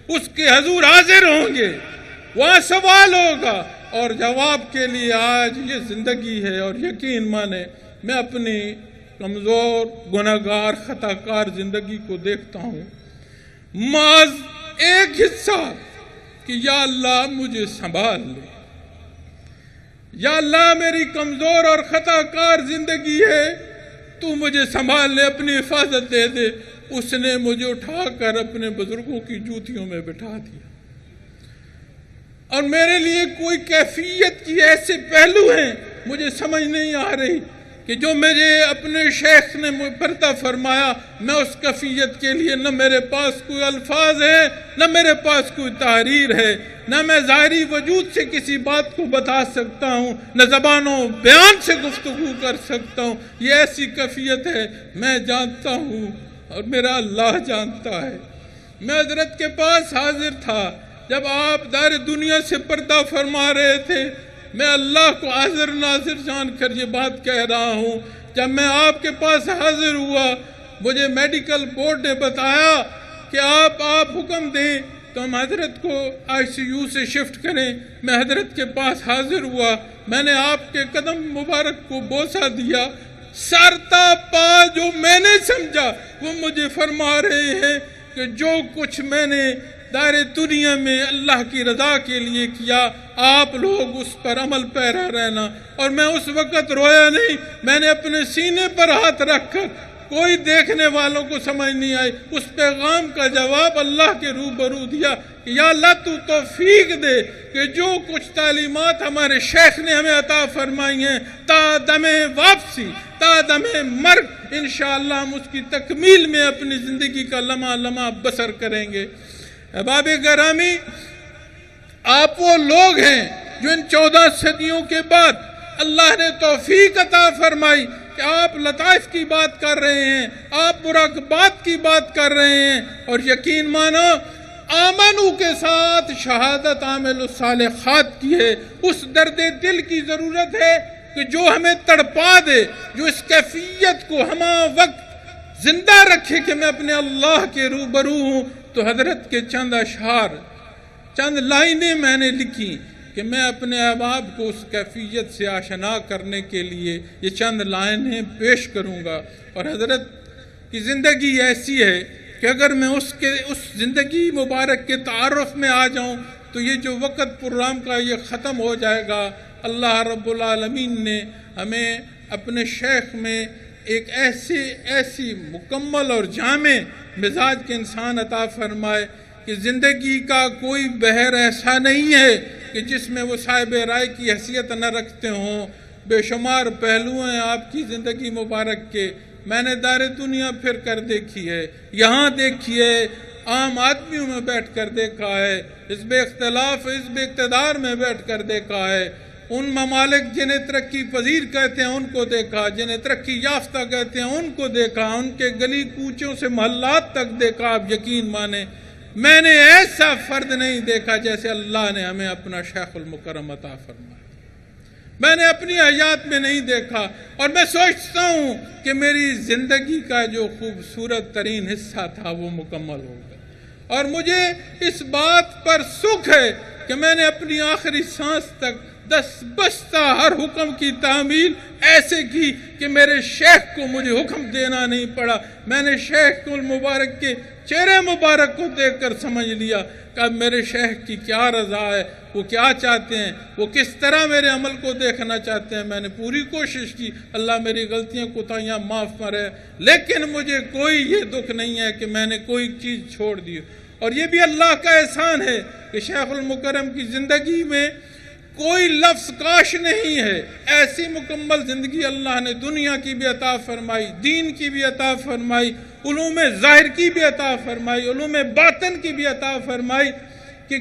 اس کے حضور حاضر ہوں گے، وہاں سوال ہوگا، اور جواب کے لیے آج یہ زندگی ہے۔ اور یقین مانے میں اپنی کمزور گناہگار خطاکار زندگی کو دیکھتا ہوں، محض ایک حصہ کہ یا اللہ مجھے سنبھال لے، یا اللہ میری کمزور اور خطاکار زندگی ہے، تو مجھے سنبھال لے، اپنی حفاظت دے دے۔ اس نے مجھے اٹھا کر اپنے بزرگوں کی جوتیوں میں بٹھا دیا، اور میرے لیے کوئی کیفیت کی ایسے پہلو ہیں مجھے سمجھ نہیں آ رہی کہ جو مجھے اپنے شیخ نے پردہ فرمایا، میں اس کیفیت کے لیے نہ میرے پاس کوئی الفاظ ہے، نہ میرے پاس کوئی تحریر ہے، نہ میں ظاہری وجود سے کسی بات کو بتا سکتا ہوں، نہ زبانوں بیان سے گفتگو کر سکتا ہوں۔ یہ ایسی کیفیت ہے، میں جانتا ہوں اور میرا اللہ جانتا ہے۔ میں حضرت کے پاس حاضر تھا جب آپ دار دنیا سے پردہ فرما رہے تھے، میں اللہ کو حاضر ناظر جان کر یہ بات کہہ رہا ہوں۔ جب میں آپ کے پاس حاضر ہوا، مجھے میڈیکل بورڈ نے بتایا کہ آپ حکم دیں تو ہم حضرت کو ICU سے شفٹ کریں۔ میں حضرت کے پاس حاضر ہوا، میں نے آپ کے قدم مبارک کو بوسہ دیا، سر تا پا جو میں نے سمجھا وہ مجھے فرما رہے ہیں کہ جو کچھ میں نے دار دنیا میں اللہ کی رضا کے لیے کیا، آپ لوگ اس پر عمل پیرا رہنا۔ اور میں اس وقت رویا نہیں، میں نے اپنے سینے پر ہاتھ رکھ کر، کوئی دیکھنے والوں کو سمجھ نہیں آئی، اس پیغام کا جواب اللہ کے روبرو دیا کہ یا اللہ تو توفیق دے کہ جو کچھ تعلیمات ہمارے شیخ نے ہمیں عطا فرمائی ہیں، تا دم واپسی، تا دم مرگ، انشاءاللہ ہم اس کی تکمیل میں اپنی زندگی کا لمحہ لمحہ بسر کریں گے۔ احباب گرامی، آپ وہ لوگ ہیں جو ان 14 صدیوں کے بعد اللہ نے توفیق عطا فرمائی کہ آپ لطائف کی بات کر رہے ہیں، آپ مراقبات کی بات کر رہے ہیں، اور یقین مانو آمنو کے ساتھ شہادت عامل الصالحات کی ہے۔ اس درد دل کی ضرورت ہے کہ جو ہمیں تڑپا دے، جو اس کیفیت کو ہمہ وقت زندہ رکھے کہ میں اپنے اللہ کے روبرو ہوں۔ تو حضرت کے چند اشعار، چند لائنیں میں نے لکھی کہ میں اپنے احباب کو اس کیفیت سے آشنا کرنے کے لیے یہ چند لائنیں پیش کروں گا۔ اور حضرت کی زندگی ایسی ہے کہ اگر میں اس زندگی مبارک کے تعارف میں آ جاؤں تو یہ جو وقت پروگرام کا یہ ختم ہو جائے گا۔ اللہ رب العالمین نے ہمیں اپنے شیخ میں ایک ایسی مکمل اور جامع مزاج کے انسان عطا فرمائے کہ زندگی کا کوئی بحر ایسا نہیں ہے کہ جس میں وہ صاحب رائے کی حیثیت نہ رکھتے ہوں۔ بے شمار پہلو ہیں آپ کی زندگی مبارک کے، میں نے دار دنیا پھر کر دیکھی ہے، یہاں دیکھی ہے، عام آدمیوں میں بیٹھ کر دیکھا ہے، حزب اختلاف حزب اقتدار میں بیٹھ کر دیکھا ہے، ان ممالک جنہیں ترقی پذیر کہتے ہیں ان کو دیکھا، جنہیں ترقی یافتہ کہتے ہیں ان کو دیکھا، ان کے گلی کوچوں سے محلات تک دیکھا۔ آپ یقین مانیں میں نے ایسا فرد نہیں دیکھا جیسے اللہ نے ہمیں اپنا شیخ المکرم عطا فرمایا، میں نے اپنی حیات میں نہیں دیکھا، اور میں سوچتا ہوں کہ میری زندگی کا جو خوبصورت ترین حصہ تھا وہ مکمل ہو گیا، اور مجھے اس بات پر سکھ ہے کہ میں نے اپنی آخری سانس تک دست بستہ ہر حکم کی تعمیل ایسے کی کہ میرے شیخ کو مجھے حکم دینا نہیں پڑا، میں نے شیخ المبارک کے چہرے مبارک کو دیکھ کر سمجھ لیا کہ اب میرے شیخ کی کیا رضا ہے، وہ کیا چاہتے ہیں، وہ کس طرح میرے عمل کو دیکھنا چاہتے ہیں۔ میں نے پوری کوشش کی، اللہ میری غلطیاں کوتاہیاں معاف کرے، لیکن مجھے کوئی یہ دکھ نہیں ہے کہ میں نے کوئی چیز چھوڑ دی، اور یہ بھی اللہ کا احسان ہے کہ شیخ المکرم کی زندگی میں کوئی لفظ کاش نہیں ہے، ایسی مکمل زندگی اللہ نے دنیا کی بھی عطا فرمائی، دین کی بھی عطا فرمائی، علوم ظاہر کی بھی عطا فرمائی، علوم باطن کی بھی عطا فرمائی، کہ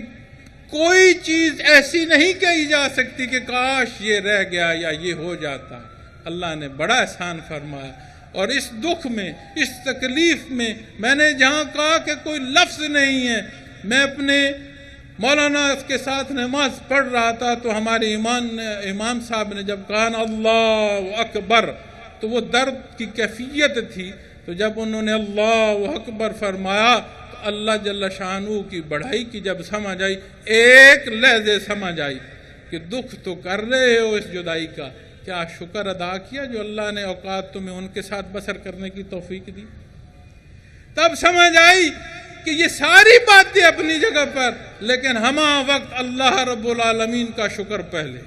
کوئی چیز ایسی نہیں کہی جا سکتی کہ کاش یہ رہ گیا یا یہ ہو جاتا۔ اللہ نے بڑا احسان فرمایا، اور اس دکھ میں، اس تکلیف میں نے جہاں کہا کہ کوئی لفظ نہیں ہے، میں اپنے مولانا کے ساتھ نماز پڑھ رہا تھا تو ہمارے امام صاحب نے جب کہا نا اللہ اکبر تو وہ درد کی کیفیت تھی، تو جب انہوں نے اللہ اکبر فرمایا تو اللہ جل شانہ کی بڑائی کی جب سمجھ آئی، ایک لحظے سمجھ آئی کہ دکھ تو کر رہے ہو اس جدائی کا، کیا شکر ادا کیا جو اللہ نے اوقات تمہیں ان کے ساتھ بسر کرنے کی توفیق دی۔ تب سمجھ آئی کہ یہ ساری باتیں اپنی جگہ پر، لیکن ہمہ وقت اللہ رب العالمین کا شکر پہلے،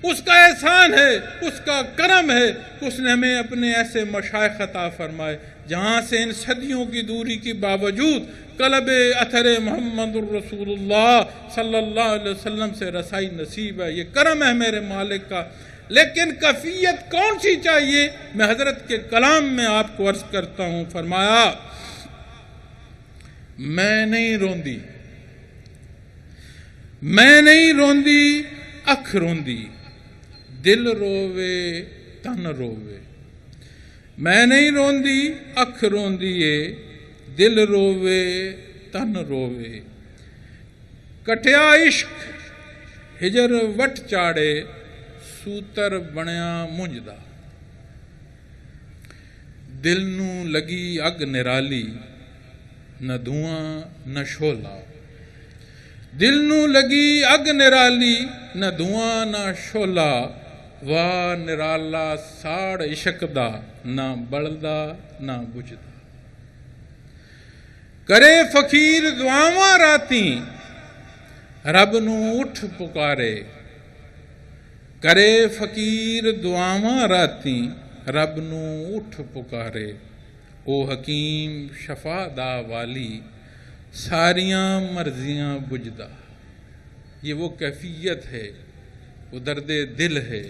اس کا احسان ہے، اس کا کرم ہے، اس نے ہمیں اپنے ایسے مشائخ عطا فرمائے جہاں سے ان صدیوں کی دوری کے باوجود قلب اثر محمد الرسول اللہ صلی اللہ علیہ وسلم سے رسائی نصیب ہے۔ یہ کرم ہے میرے مالک کا، لیکن کیفیت کون سی چاہیے؟ میں حضرت کے کلام میں آپ کو عرض کرتا ہوں، فرمایا میں نہیں روندی، میں نہیں روندی اکھ روندی، دل رووے تن رووے، میں نہیں روندی اکھ روندیے، دل رووے تن رووے، کٹیا عشق ہجر وٹ چاڑے، سوتر بنیا منجدا، دل نو لگی اگ نرالی، نہ دھواں نہ شولا، دل نو لگی اگ نرالی، نہ دھواں نہ شولا، واہ نرالا ساڑ عشق دا، نہ بلدا نہ بجدا، کرے فقیر دعاواں راتیں، رب نو اٹھ پکارے، کرے فقیر دعاواں راتیں، رب نو اٹھ پکارے، او حکیم شفا دا والی، ساریاں مرضیاں بجدا۔ یہ وہ کیفیت ہے، وہ درد دل ہے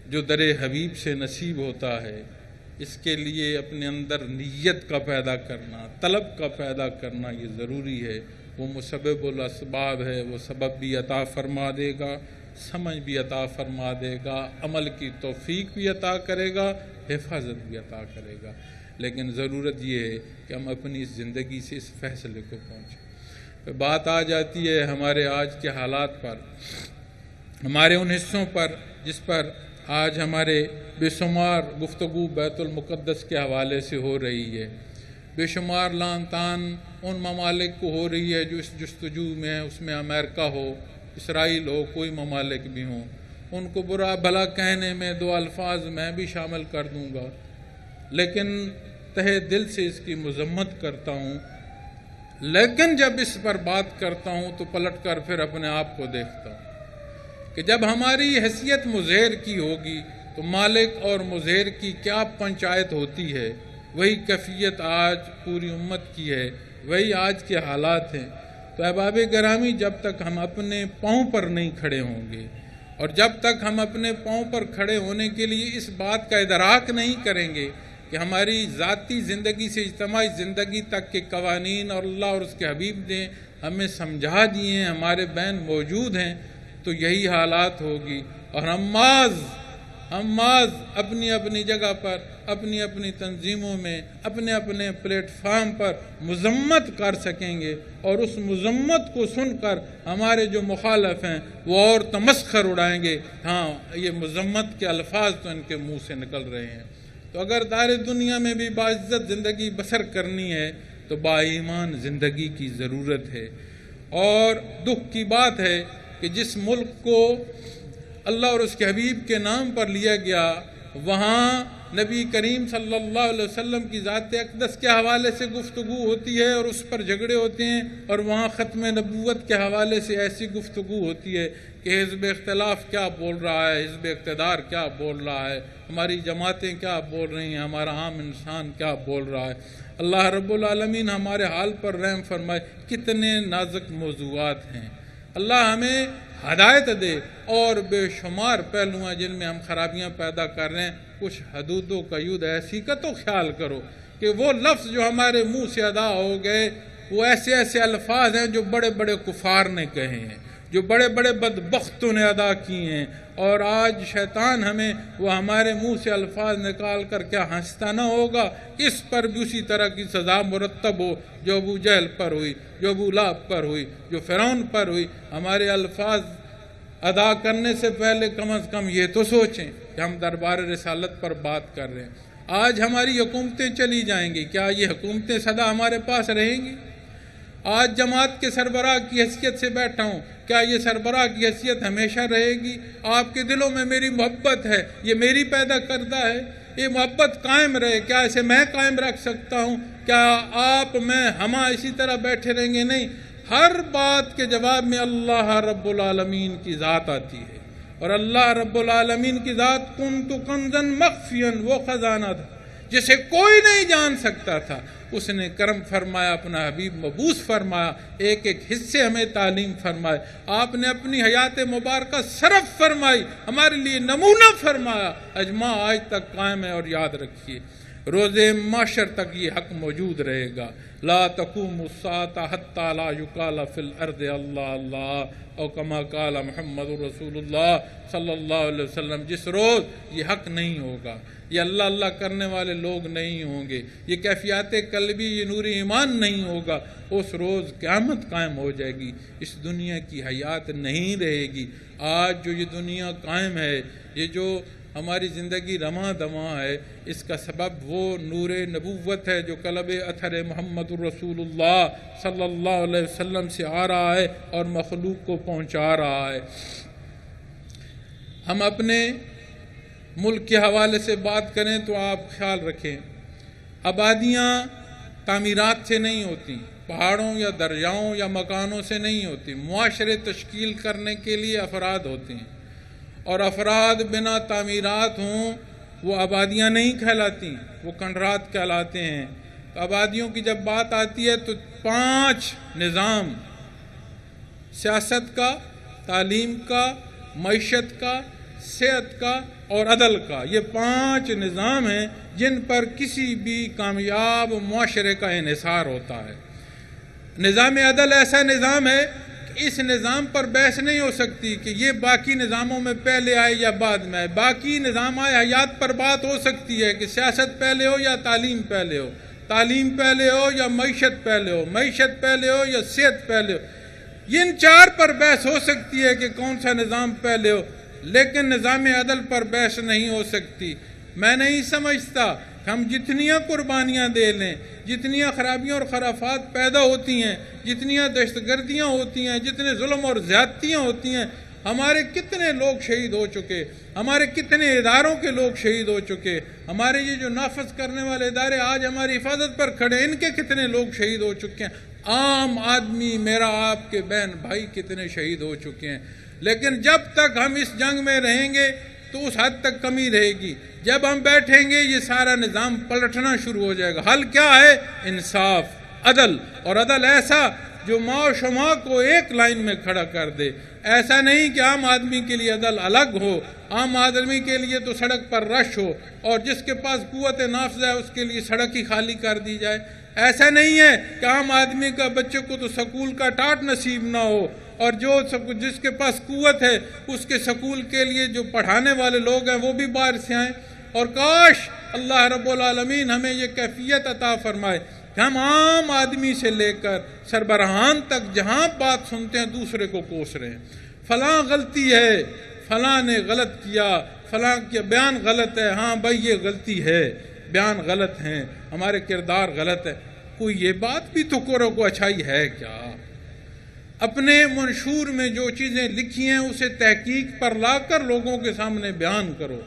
جو در حبیب سے نصیب ہوتا ہے۔ اس کے لیے اپنے اندر نیت کا پیدا کرنا، طلب کا پیدا کرنا یہ ضروری ہے۔ وہ مسبب الاسباب ہے، وہ سبب بھی عطا فرما دے گا، سمجھ بھی عطا فرما دے گا، عمل کی توفیق بھی عطا کرے گا، حفاظت بھی عطا کرے گا، لیکن ضرورت یہ ہے کہ ہم اپنی زندگی سے اس فیصلے کو پہنچیں۔ بات آ جاتی ہے ہمارے آج کے حالات پر، ہمارے ان حصوں پر جس پر آج ہمارے بے شمار گفتگو بیت المقدس کے حوالے سے ہو رہی ہے، بے شمار لان تان ان ممالک کو ہو رہی ہے جو اس جستجو میں ہے، اس میں امریکہ ہو، اسرائیل ہو، کوئی ممالک بھی ہوں، ان کو برا بھلا کہنے میں دو الفاظ میں بھی شامل کر دوں گا، لیکن تہہ دل سے اس کی مذمت کرتا ہوں۔ لیکن جب اس پر بات کرتا ہوں تو پلٹ کر پھر اپنے آپ کو دیکھتا ہوں کہ جب ہماری حیثیت مظہر کی ہوگی تو مالک اور مضر کی کیا پنچایت ہوتی ہے، وہی کیفیت آج پوری امت کی ہے، وہی آج کے حالات ہیں۔ تو احباب گرامی، جب تک ہم اپنے پاؤں پر نہیں کھڑے ہوں گے اور جب تک ہم اپنے پاؤں پر کھڑے ہونے کے لیے اس بات کا ادراک نہیں کریں گے کہ ہماری ذاتی زندگی سے اجتماعی زندگی تک کے قوانین اور اللہ اور اس کے حبیب نے ہمیں سمجھا دیے ہیں، ہمارے بین موجود ہیں، تو یہی حالات ہوگی۔ اور ہم محض اپنی اپنی جگہ پر، اپنی اپنی تنظیموں میں، اپنے اپنے پلیٹ فارم پر مذمت کر سکیں گے، اور اس مذمت کو سن کر ہمارے جو مخالف ہیں وہ اور تمسخر اڑائیں گے، ہاں یہ مذمت کے الفاظ تو ان کے منہ سے نکل رہے ہیں۔ تو اگر دار دنیا میں بھی باعزت زندگی بسر کرنی ہے تو با ایمان زندگی کی ضرورت ہے۔ اور دکھ کی بات ہے کہ جس ملک کو اللہ اور اس کے حبیب کے نام پر لیا گیا، وہاں نبی کریم صلی اللہ علیہ وسلم کی ذات اقدس کے حوالے سے گفتگو ہوتی ہے اور اس پر جھگڑے ہوتے ہیں، اور وہاں ختم نبوت کے حوالے سے ایسی گفتگو ہوتی ہے کہ حزب اختلاف کیا بول رہا ہے، حزب اقتدار کیا بول رہا ہے، ہماری جماعتیں کیا بول رہی ہیں، ہمارا عام انسان کیا بول رہا ہے۔ اللہ رب العالمین ہمارے حال پر رحم فرمائے۔ کتنے نازک موضوعات ہیں، اللہ ہمیں ہدایت دے۔ اور بے شمار پہلو ہیں جن میں ہم خرابیاں پیدا کر رہے ہیں۔ کچھ حدود و قیود ایسی کا تو خیال کرو کہ وہ لفظ جو ہمارے منہ سے ادا ہو گئے وہ ایسے ایسے الفاظ ہیں جو بڑے بڑے کفار نے کہے ہیں، جو بڑے بڑے بدبختوں نے ادا کیے ہیں، اور آج شیطان ہمیں وہ ہمارے منہ سے الفاظ نکال کر کیا ہنستا نہ ہوگا؟ اس پر بھی اسی طرح کی سزا مرتب ہو جو ابو جہل پر ہوئی، جو ابو لہب پر ہوئی، جو فرعون پر ہوئی۔ ہمارے الفاظ ادا کرنے سے پہلے کم از کم یہ تو سوچیں کہ ہم دربار رسالت پر بات کر رہے ہیں۔ آج ہماری حکومتیں چلی جائیں گی، کیا یہ حکومتیں سدا ہمارے پاس رہیں گی؟ آج جماعت کے سربراہ کی حیثیت سے بیٹھا ہوں، کیا یہ سربراہ کی حیثیت ہمیشہ رہے گی؟ آپ کے دلوں میں میری محبت ہے، یہ میری پیدا کردہ ہے، یہ محبت قائم رہے، کیا اسے میں قائم رکھ سکتا ہوں؟ کیا آپ میں ہم اسی طرح بیٹھے رہیں گے؟ نہیں، ہر بات کے جواب میں اللہ رب العالمین کی ذات آتی ہے، اور اللہ رب العالمین کی ذات کنت کنزا مخفیا، وہ خزانہ تھا جسے کوئی نہیں جان سکتا تھا، اس نے کرم فرمایا، اپنا حبیب مبعوث فرمایا، ایک ایک حصے ہمیں تعلیم فرمائے، آپ نے اپنی حیات مبارکہ صرف فرمائی، ہمارے لیے نمونہ فرمایا، اجماع آج تک قائم ہے۔ اور یاد رکھیے روز محشر تک یہ حق موجود رہے گا، لا تقوم الساعة حتى لا يقال في الارض اللہ اللہ، او کما قال محمد رسول اللہ صلی اللہ علیہ وسلم۔ جس روز یہ حق نہیں ہوگا، یہ اللہ اللہ کرنے والے لوگ نہیں ہوں گے، یہ کیفیات قلبی، یہ نور ایمان نہیں ہوگا، اس روز قیامت قائم ہو جائے گی، اس دنیا کی حیات نہیں رہے گی۔ آج جو یہ دنیا قائم ہے، یہ جو ہماری زندگی رواں دواں ہے، اس کا سبب وہ نور نبوت ہے جو قلب اثر محمد الرسول اللہ صلی اللہ علیہ وسلم سے آ رہا ہے اور مخلوق کو پہنچا رہا ہے۔ ہم اپنے ملک کے حوالے سے بات کریں تو آپ خیال رکھیں، آبادیاں تعمیرات سے نہیں ہوتی، پہاڑوں یا دریاؤں یا مکانوں سے نہیں ہوتی، معاشرے تشکیل کرنے کے لیے افراد ہوتے ہیں، اور افراد بنا تعمیرات ہوں وہ آبادیاں نہیں کہلاتی، وہ کنڈرات کہلاتے ہیں۔ تو آبادیوں کی جب بات آتی ہے تو 5 نظام، سیاست کا، تعلیم کا، معیشت کا، صحت کا اور عدل کا، یہ 5 نظام ہیں جن پر کسی بھی کامیاب معاشرے کا انحصار ہوتا ہے۔ نظام عدل ایسا نظام ہے کہ اس نظام پر بحث نہیں ہو سکتی کہ یہ باقی نظاموں میں پہلے آئے یا بعد میں آئے، باقی نظام حیات پر بات ہو سکتی ہے کہ سیاست پہلے ہو یا تعلیم پہلے ہو، تعلیم پہلے ہو یا معیشت پہلے ہو، معیشت پہلے ہو یا صحت پہلے ہو، ان 4 پر بحث ہو سکتی ہے کہ کون سا نظام پہلے ہو، لیکن نظام عدل پر بحث نہیں ہو سکتی۔ میں نہیں سمجھتا کہ ہم جتنیاں قربانیاں دے لیں، جتنیاں خرابیاں اور خرافات پیدا ہوتی ہیں، جتنیاں دہشت گردیاں ہوتی ہیں، جتنے ظلم اور زیادتیاں ہوتی ہیں، ہمارے کتنے لوگ شہید ہو چکے، ہمارے کتنے اداروں کے لوگ شہید ہو چکے، ہمارے یہ جو نافذ کرنے والے ادارے آج ہماری حفاظت پر کھڑے، ان کے کتنے لوگ شہید ہو چکے ہیں، عام آدمی، میرا آپ کے بہن بھائی کتنے شہید ہو چکے ہیں۔ لیکن جب تک ہم اس جنگ میں رہیں گے تو اس حد تک کمی رہے گی. جب ہم بیٹھیں گے یہ سارا نظام پلٹنا شروع ہو جائے گا. حل کیا ہے؟ انصاف، عدل، اور عدل ایسا جو ماں و شماع کو ایک لائن میں کھڑا کر دے. ایسا نہیں کہ عام آدمی کے لیے عدل الگ ہو، عام آدمی کے لیے تو سڑک پر رش ہو اور جس کے پاس قوت نافذ ہے اس کے لیے سڑک ہی خالی کر دی جائے. ایسا نہیں ہے کہ عام آدمی کا بچے کو تو سکول کا ٹاٹ نصیب نہ ہو اور جس کے پاس قوت ہے اس کے سکول کے لیے جو پڑھانے والے لوگ ہیں وہ بھی باہر سے آئیں. اور کاش اللہ رب العالمین ہمیں یہ کیفیت عطا فرمائے کہ ہم عام آدمی سے لے کر سربراہان تک جہاں بات سنتے ہیں دوسرے کو کوس رہے ہیں. فلاں غلطی ہے، فلاں نے غلط کیا، فلاں کا بیان غلط ہے. ہاں بھائی یہ غلطی ہے، بیان غلط ہیں، ہمارے کردار غلط ہے. کوئی یہ بات بھی تو کرو کو اچھائی ہے کیا؟ اپنے منشور میں جو چیزیں لکھی ہیں اسے تحقیق پر لا کر لوگوں کے سامنے بیان کرو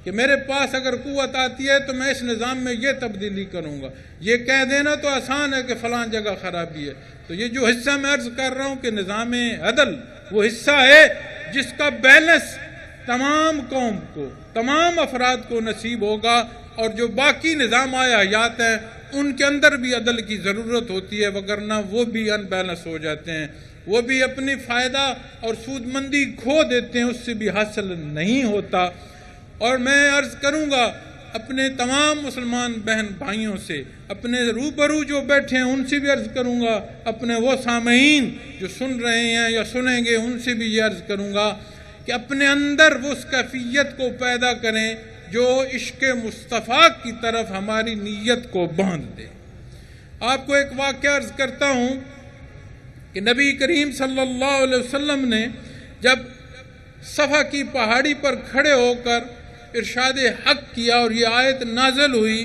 کہ میرے پاس اگر قوت آتی ہے تو میں اس نظام میں یہ تبدیلی کروں گا. یہ کہہ دینا تو آسان ہے کہ فلاں جگہ خرابی ہے. تو یہ جو حصہ میں عرض کر رہا ہوں کہ نظام عدل وہ حصہ ہے جس کا بیلنس تمام قوم کو، تمام افراد کو نصیب ہوگا. اور جو باقی نظام حیات ہیں ان کے اندر بھی عدل کی ضرورت ہوتی ہے، وگرنہ وہ بھی ان بیلنس ہو جاتے ہیں، وہ بھی اپنی فائدہ اور سود مندی کھو دیتے ہیں، اس سے بھی حاصل نہیں ہوتا. اور میں عرض کروں گا اپنے تمام مسلمان بہن بھائیوں سے، اپنے روبرو جو بیٹھے ہیں ان سے بھی عرض کروں گا، اپنے وہ سامعین جو سن رہے ہیں یا سنیں گے ان سے بھی یہ عرض کروں گا کہ اپنے اندر وہ اس کیفیت کو پیدا کریں جو عشق مصطفیٰ کی طرف ہماری نیت کو باندھ دے. آپ کو ایک واقعہ عرض کرتا ہوں کہ نبی کریم صلی اللہ علیہ وسلم نے جب صفا کی پہاڑی پر کھڑے ہو کر ارشاد حق کیا اور یہ آیت نازل ہوئی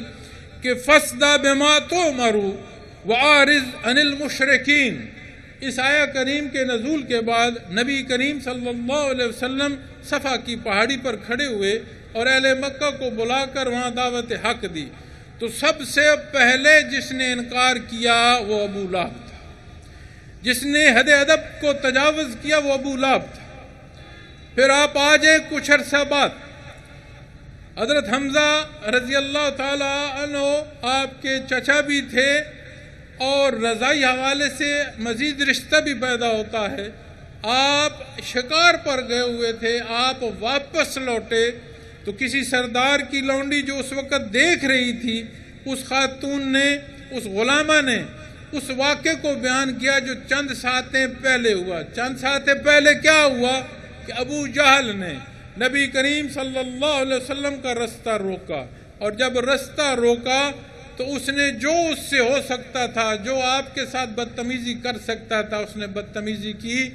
کہ فَاسْدَعْ بِمَا تُؤْمَرُ وَأَعْرِضْ عَنِ الْمُشْرِكِينَ. اس آیہ کریم کے نزول کے بعد نبی کریم صلی اللہ علیہ وسلم صفا کی پہاڑی پر کھڑے ہوئے اور اہل مکہ کو بلا کر وہاں دعوت حق دی. تو سب سے پہلے جس نے انکار کیا وہ ابو لہب تھا، جس نے حد ادب کو تجاوز کیا وہ ابو لہب تھا. پھر آپ آ جائیں کچھ عرصہ بعد حضرت حمزہ رضی اللہ تعالی عنہ آپ کے چچا بھی تھے اور رضائی حوالے سے مزید رشتہ بھی پیدا ہوتا ہے. آپ شکار پر گئے ہوئے تھے، آپ واپس لوٹے تو کسی سردار کی لونڈی جو اس وقت دیکھ رہی تھی اس خاتون نے، اس غلامہ نے اس واقعے کو بیان کیا جو چند ساعتیں پہلے ہوا. چند ساعتیں پہلے کیا ہوا کہ ابو جہل نے نبی کریم صلی اللہ علیہ وسلم کا رستہ روکا، اور جب رستہ روکا تو اس نے جو اس سے ہو سکتا تھا، جو آپ کے ساتھ بدتمیزی کر سکتا تھا اس نے بدتمیزی کی.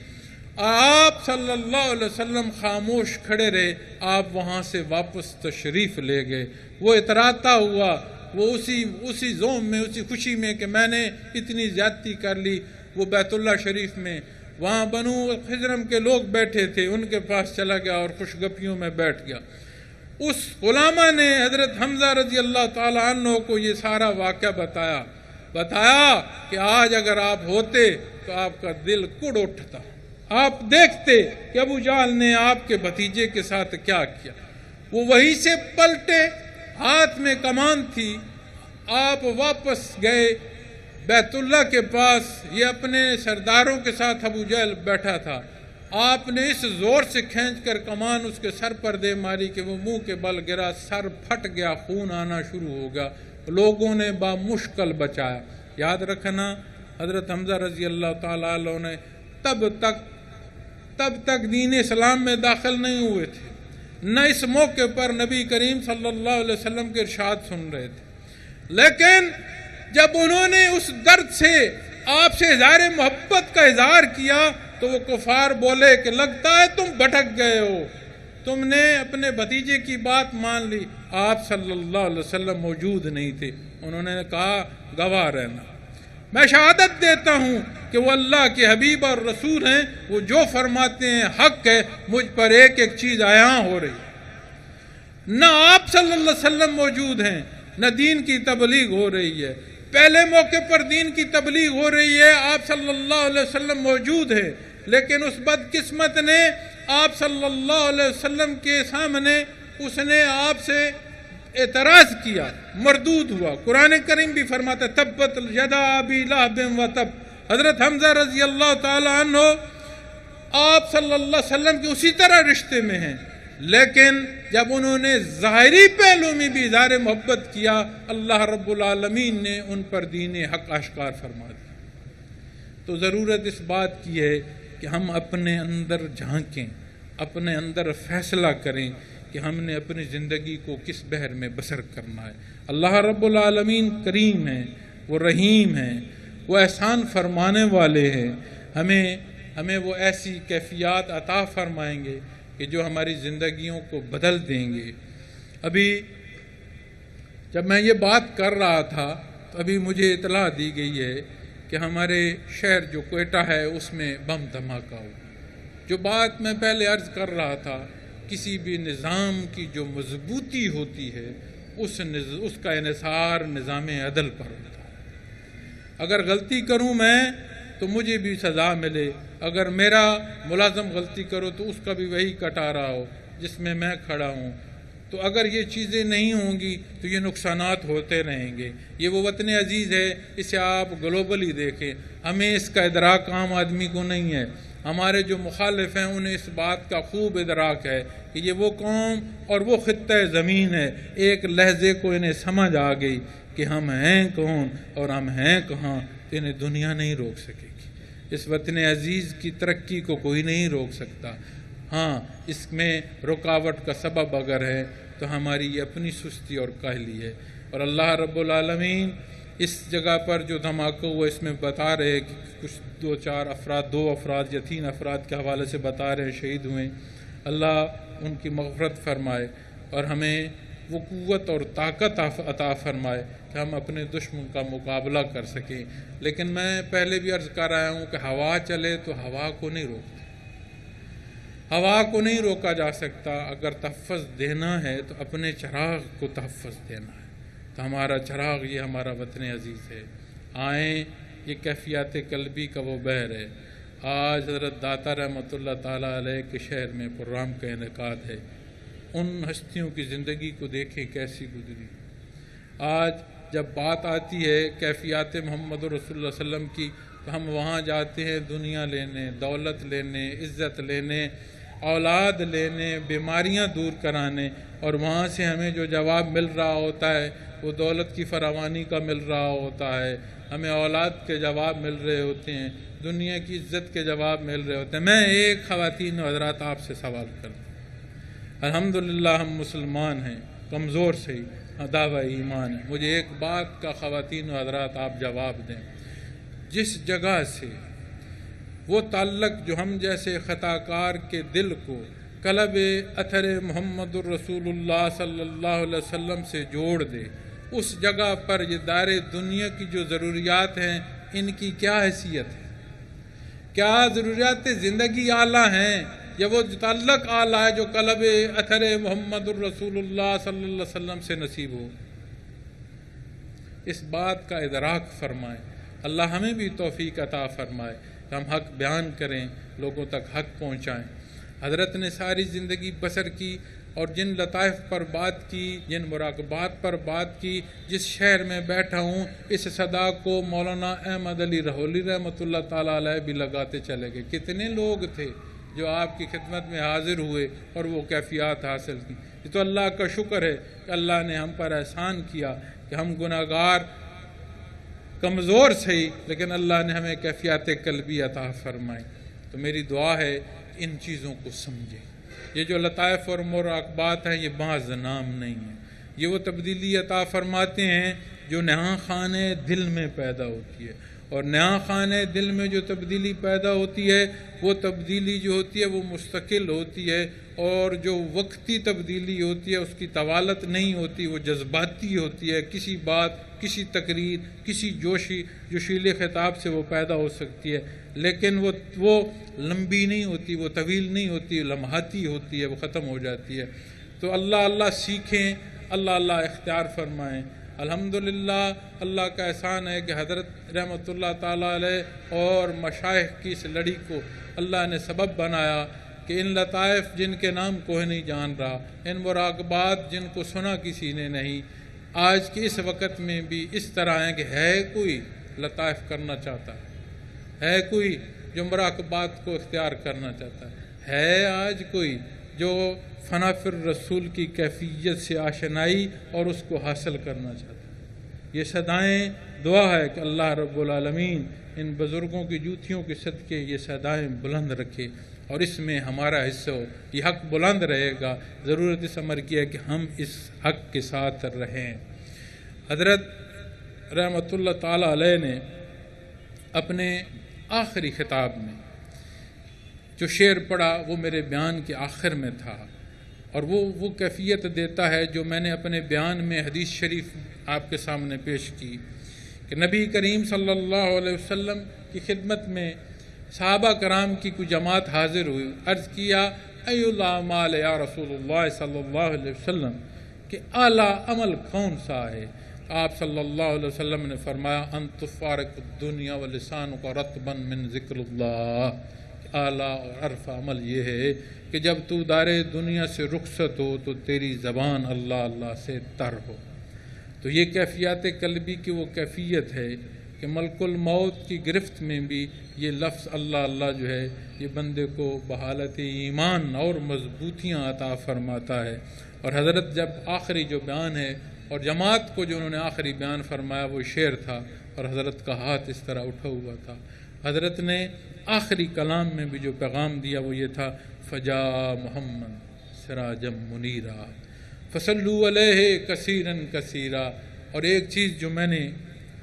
آپ صلی اللہ علیہ وسلم خاموش کھڑے رہے، آپ وہاں سے واپس تشریف لے گئے. وہ اتراتا ہوا، وہ اسی زوم میں، اسی خوشی میں کہ میں نے اتنی زیادتی کر لی، وہ بیت اللہ شریف میں وہاں بنو خزرم کے لوگ بیٹھے تھے ان کے پاس چلا گیا اور خوش گپیوں میں بیٹھ گیا. اس غلامہ نے حضرت حمزہ رضی اللہ تعالی عنہ کو یہ سارا واقعہ بتایا کہ آج اگر آپ ہوتے تو آپ کا دل کڑ اٹھتا، آپ دیکھتے کہ ابو جہل نے آپ کے بھتیجے کے ساتھ کیا کیا. وہ وہیں سے پلٹے، ہاتھ میں کمان تھی، آپ واپس گئے بیت اللہ کے پاس. یہ اپنے سرداروں کے ساتھ ابو جہل بیٹھا تھا. آپ نے اس زور سے کھینچ کر کمان اس کے سر پر دے ماری کہ وہ منہ کے بل گرا، سر پھٹ گیا، خون آنا شروع ہو گیا. لوگوں نے بامشکل بچایا. یاد رکھنا حضرت حمزہ رضی اللہ تعالیٰ عنہ نے تب تک دین اسلام میں داخل نہیں ہوئے تھے، نہ اس موقع پر نبی کریم صلی اللہ علیہ وسلم کے ارشاد سن رہے تھے. لیکن جب انہوں نے اس درد سے آپ سے اظہار محبت کا اظہار کیا تو وہ کفار بولے کہ لگتا ہے تم بھٹک گئے ہو، تم نے اپنے بھتیجے کی بات مان لی. آپ صلی اللہ علیہ وسلم موجود نہیں تھے. انہوں نے کہا گواہ رہنا، میں شہادت دیتا ہوں کہ وہ اللہ کے حبیب اور رسول ہیں، وہ جو فرماتے ہیں حق ہے. مجھ پر ایک ایک چیز عیاں ہو رہی. نہ آپ صلی اللہ علیہ وسلم موجود ہیں، نہ دین کی تبلیغ ہو رہی ہے. پہلے موقع پر دین کی تبلیغ ہو رہی ہے، آپ صلی اللہ علیہ وسلم موجود ہیں، لیکن اس بدقسمت نے آپ صلی اللہ علیہ وسلم کے سامنے اس نے آپ سے اعتراض کیا، مردود ہوا۔ قرآن کریم بھی فرماتا ہے تبت یدا ابی لہب و تب۔ حضرت حمزہ رضی اللہ تعالی عنہ آپ صلی اللہ علیہ وسلم کے اسی طرح رشتے میں ہیں، لیکن جب انہوں نے ظاہری پہلو میں بھی اظہار محبت کیا، اللہ رب العالمین نے ان پر دین حق آشکار فرما دیا۔ تو ضرورت اس بات کی ہے کہ ہم اپنے اندر جھانکیں، اپنے اندر فیصلہ کریں کہ ہم نے اپنی زندگی کو کس بحر میں بسر کرنا ہے۔ اللہ رب العالمین کریم ہیں، وہ رحیم ہیں، وہ احسان فرمانے والے ہیں۔ ہمیں وہ ایسی کیفیات عطا فرمائیں گے کہ جو ہماری زندگیوں کو بدل دیں گے۔ ابھی جب میں یہ بات کر رہا تھا تو ابھی مجھے اطلاع دی گئی ہے کہ ہمارے شہر جو کوئٹہ ہے اس میں بم دھماکہ ہوا۔ جو بات میں پہلے عرض کر رہا تھا، کسی بھی نظام کی جو مضبوطی ہوتی ہے اس کا انحصار نظام عدل پر ہوتا ہے۔ اگر غلطی کروں میں تو مجھے بھی سزا ملے، اگر میرا ملازم غلطی کرو تو اس کا بھی وہی کٹارا ہو جس میں میں کھڑا ہوں۔ تو اگر یہ چیزیں نہیں ہوں گی تو یہ نقصانات ہوتے رہیں گے۔ یہ وہ وطن عزیز ہے، اسے آپ گلوبلی دیکھیں، ہمیں اس کا ادراک عام آدمی کو نہیں ہے۔ ہمارے جو مخالف ہیں انہیں اس بات کا خوب ادراک ہے کہ یہ وہ قوم اور وہ خطہ زمین ہے، ایک لحظے کو انہیں سمجھ آ گئی کہ ہم ہیں کون اور ہم ہیں کہاں، تو انہیں دنیا نہیں روک سکے گی۔ اس وطن عزیز کی ترقی کو کوئی نہیں روک سکتا۔ ہاں، اس میں رکاوٹ کا سبب اگر ہے تو ہماری اپنی سستی اور کاہلی ہے۔ اور اللہ رب العالمین اس جگہ پر جو دھماکہ ہوا اس میں بتا رہے کہ کچھ دو افراد یا 3 افراد کے حوالے سے بتا رہے شہید ہوئے۔ اللہ ان کی مغفرت فرمائے اور ہمیں وہ قوت اور طاقت عطا فرمائے کہ ہم اپنے دشمن کا مقابلہ کر سکیں۔ لیکن میں پہلے بھی عرض کر رہا ہوں کہ ہوا چلے تو ہوا کو نہیں روکتے، ہوا کو نہیں روکا جا سکتا۔ اگر تحفظ دینا ہے تو اپنے چراغ کو تحفظ دینا ہے۔ تو ہمارا چراغ یہ ہمارا وطن عزیز ہے۔ آئیں، یہ کیفیات قلبی کا وہ بحر ہے۔ آج حضرت داتا رحمۃ اللہ تعالیٰ علیہ کے شہر میں پروگرام کا انعقاد ہے۔ ان ہستیوں کی زندگی کو دیکھیں کیسی گزری۔ آج جب بات آتی ہے کیفیات محمد رسول اللہ صلی اللہ علیہ وسلم کی تو ہم وہاں جاتے ہیں دنیا لینے، دولت لینے، عزت لینے، اولاد لینے، بیماریاں دور کرانے، اور وہاں سے ہمیں جو جواب مل رہا ہوتا ہے وہ دولت کی فراوانی کا مل رہا ہوتا ہے، ہمیں اولاد کے جواب مل رہے ہوتے ہیں، دنیا کی عزت کے جواب مل رہے ہوتے ہیں۔ میں ایک خواتین و حضرات آپ سے سوال کرتا ہوں، الحمدللہ ہم مسلمان ہیں، کمزور سے ہی دعویٰ ایمان ہے۔ مجھے ایک بات کا خواتین و حضرات آپ جواب دیں، جس جگہ سے وہ تعلق جو ہم جیسے خطا کار کے دل کو قلب اثر محمد الرسول اللہ صلی اللہ علیہ وسلم سے جوڑ دے، اس جگہ پر یہ دار دنیا کی جو ضروریات ہیں ان کی کیا حیثیت ہے؟ کیا ضروریات زندگی اعلیٰ ہیں یا وہ تعلق اعلیٰ ہے جو قلب اثر محمد الرسول اللہ صلی اللہ علیہ وسلم سے نصیب ہو؟ اس بات کا ادراک فرمائیں۔ اللہ ہمیں بھی توفیق عطا فرمائے کہ ہم حق بیان کریں، لوگوں تک حق پہنچائیں۔ حضرت نے ساری زندگی بسر کی اور جن لطائف پر بات کی، جن مراقبات پر بات کی، جس شہر میں بیٹھا ہوں اس صدا کو مولانا احمد علی رحولی رحمۃ اللہ تعالیٰ علیہ بھی لگاتے چلے گئے۔ کتنے لوگ تھے جو آپ کی خدمت میں حاضر ہوئے اور وہ کیفیات حاصل کی۔ یہ تو اللہ کا شکر ہے کہ اللہ نے ہم پر احسان کیا کہ ہم گناہگار کمزور سے ہی، لیکن اللہ نے ہمیں کیفیات قلبی عطا فرمائی۔ تو میری دعا ہے ان چیزوں کو سمجھیں۔ یہ جو لطائف اور مراقبات ہیں یہ بعض نام نہیں ہیں، یہ وہ تبدیلی عطا فرماتے ہیں جو نہاں خانے دل میں پیدا ہوتی ہے، اور نہاں خانے دل میں جو تبدیلی پیدا ہوتی ہے وہ تبدیلی جو ہوتی ہے وہ مستقل ہوتی ہے، اور جو وقتی تبدیلی ہوتی ہے اس کی طوالت نہیں ہوتی، وہ جذباتی ہوتی ہے۔ کسی بات، کسی تقریر، کسی جوشیلے خطاب سے وہ پیدا ہو سکتی ہے، لیکن وہ لمبی نہیں ہوتی، وہ طویل نہیں ہوتی، لمحاتی ہوتی ہے، وہ ختم ہو جاتی ہے۔ تو اللہ سیکھیں، اللہ اختیار فرمائیں۔ الحمدللہ اللہ کا احسان ہے کہ حضرت رحمۃ اللہ تعالیٰ علیہ اور مشائخ کی اس لڑی کو اللہ نے سبب بنایا کہ ان لطائف جن کے نام کوئی نہیں جان رہا، ان مراقبات جن کو سنا کسی نے نہیں، آج کے اس وقت میں بھی اس طرح ہیں کہ ہے کوئی لطائف کرنا چاہتا ہے کوئی جو مراقبات کو اختیار کرنا چاہتا ہے آج کوئی جو فنا فی الرسول کی کیفیت سے آشنائی اور اس کو حاصل کرنا چاہتا ہے۔ یہ صدائیں دعا ہے کہ اللہ رب العالمین ان بزرگوں کی جوتیوں کے صدقے یہ صدائیں بلند رکھے اور اس میں ہمارا حصہ ہو، یہ حق بلند رہے گا۔ ضرورت اس امر کی ہے کہ ہم اس حق کے ساتھ رہیں۔ حضرت رحمۃ اللہ تعالی علیہ نے اپنے آخری خطاب میں جو شعر پڑھا وہ میرے بیان کے آخر میں تھا، اور وہ کیفیت دیتا ہے جو میں نے اپنے بیان میں حدیث شریف آپ کے سامنے پیش کی کہ نبی کریم صلی اللہ علیہ وسلم کی خدمت میں صحابہ کرام کی کوئی جماعت حاضر ہوئی، عرض کیا ای الاعمال یا رسول اللہ صلی اللہ علیہ وسلم کہ اعلیٰ عمل کون سا ہے؟ آپ صلی اللہ علیہ وسلم نے فرمایا ان تفارق الدنیا ولسانک رطبا من ذکر اللہ، اعلیٰ اور عرفہ عمل یہ ہے کہ جب تو دار دنیا سے رخصت ہو تو تیری زبان اللہ اللہ سے تر ہو۔ تو یہ کیفیات قلبی کی وہ کیفیت ہے کہ ملک الموت کی گرفت میں بھی یہ لفظ اللہ اللہ جو ہے یہ بندے کو بحالت ایمان اور مضبوطیاں عطا فرماتا ہے۔ اور حضرت جب آخری جو بیان ہے اور جماعت کو جو انہوں نے آخری بیان فرمایا وہ شعر تھا، اور حضرت کا ہاتھ اس طرح اٹھا ہوا تھا۔ حضرت نے آخری کلام میں بھی جو پیغام دیا وہ یہ تھا فجا محمد سراجم منیرا فصلوا علیہ کثیرا کثیرا۔ اور ایک چیز جو میں نے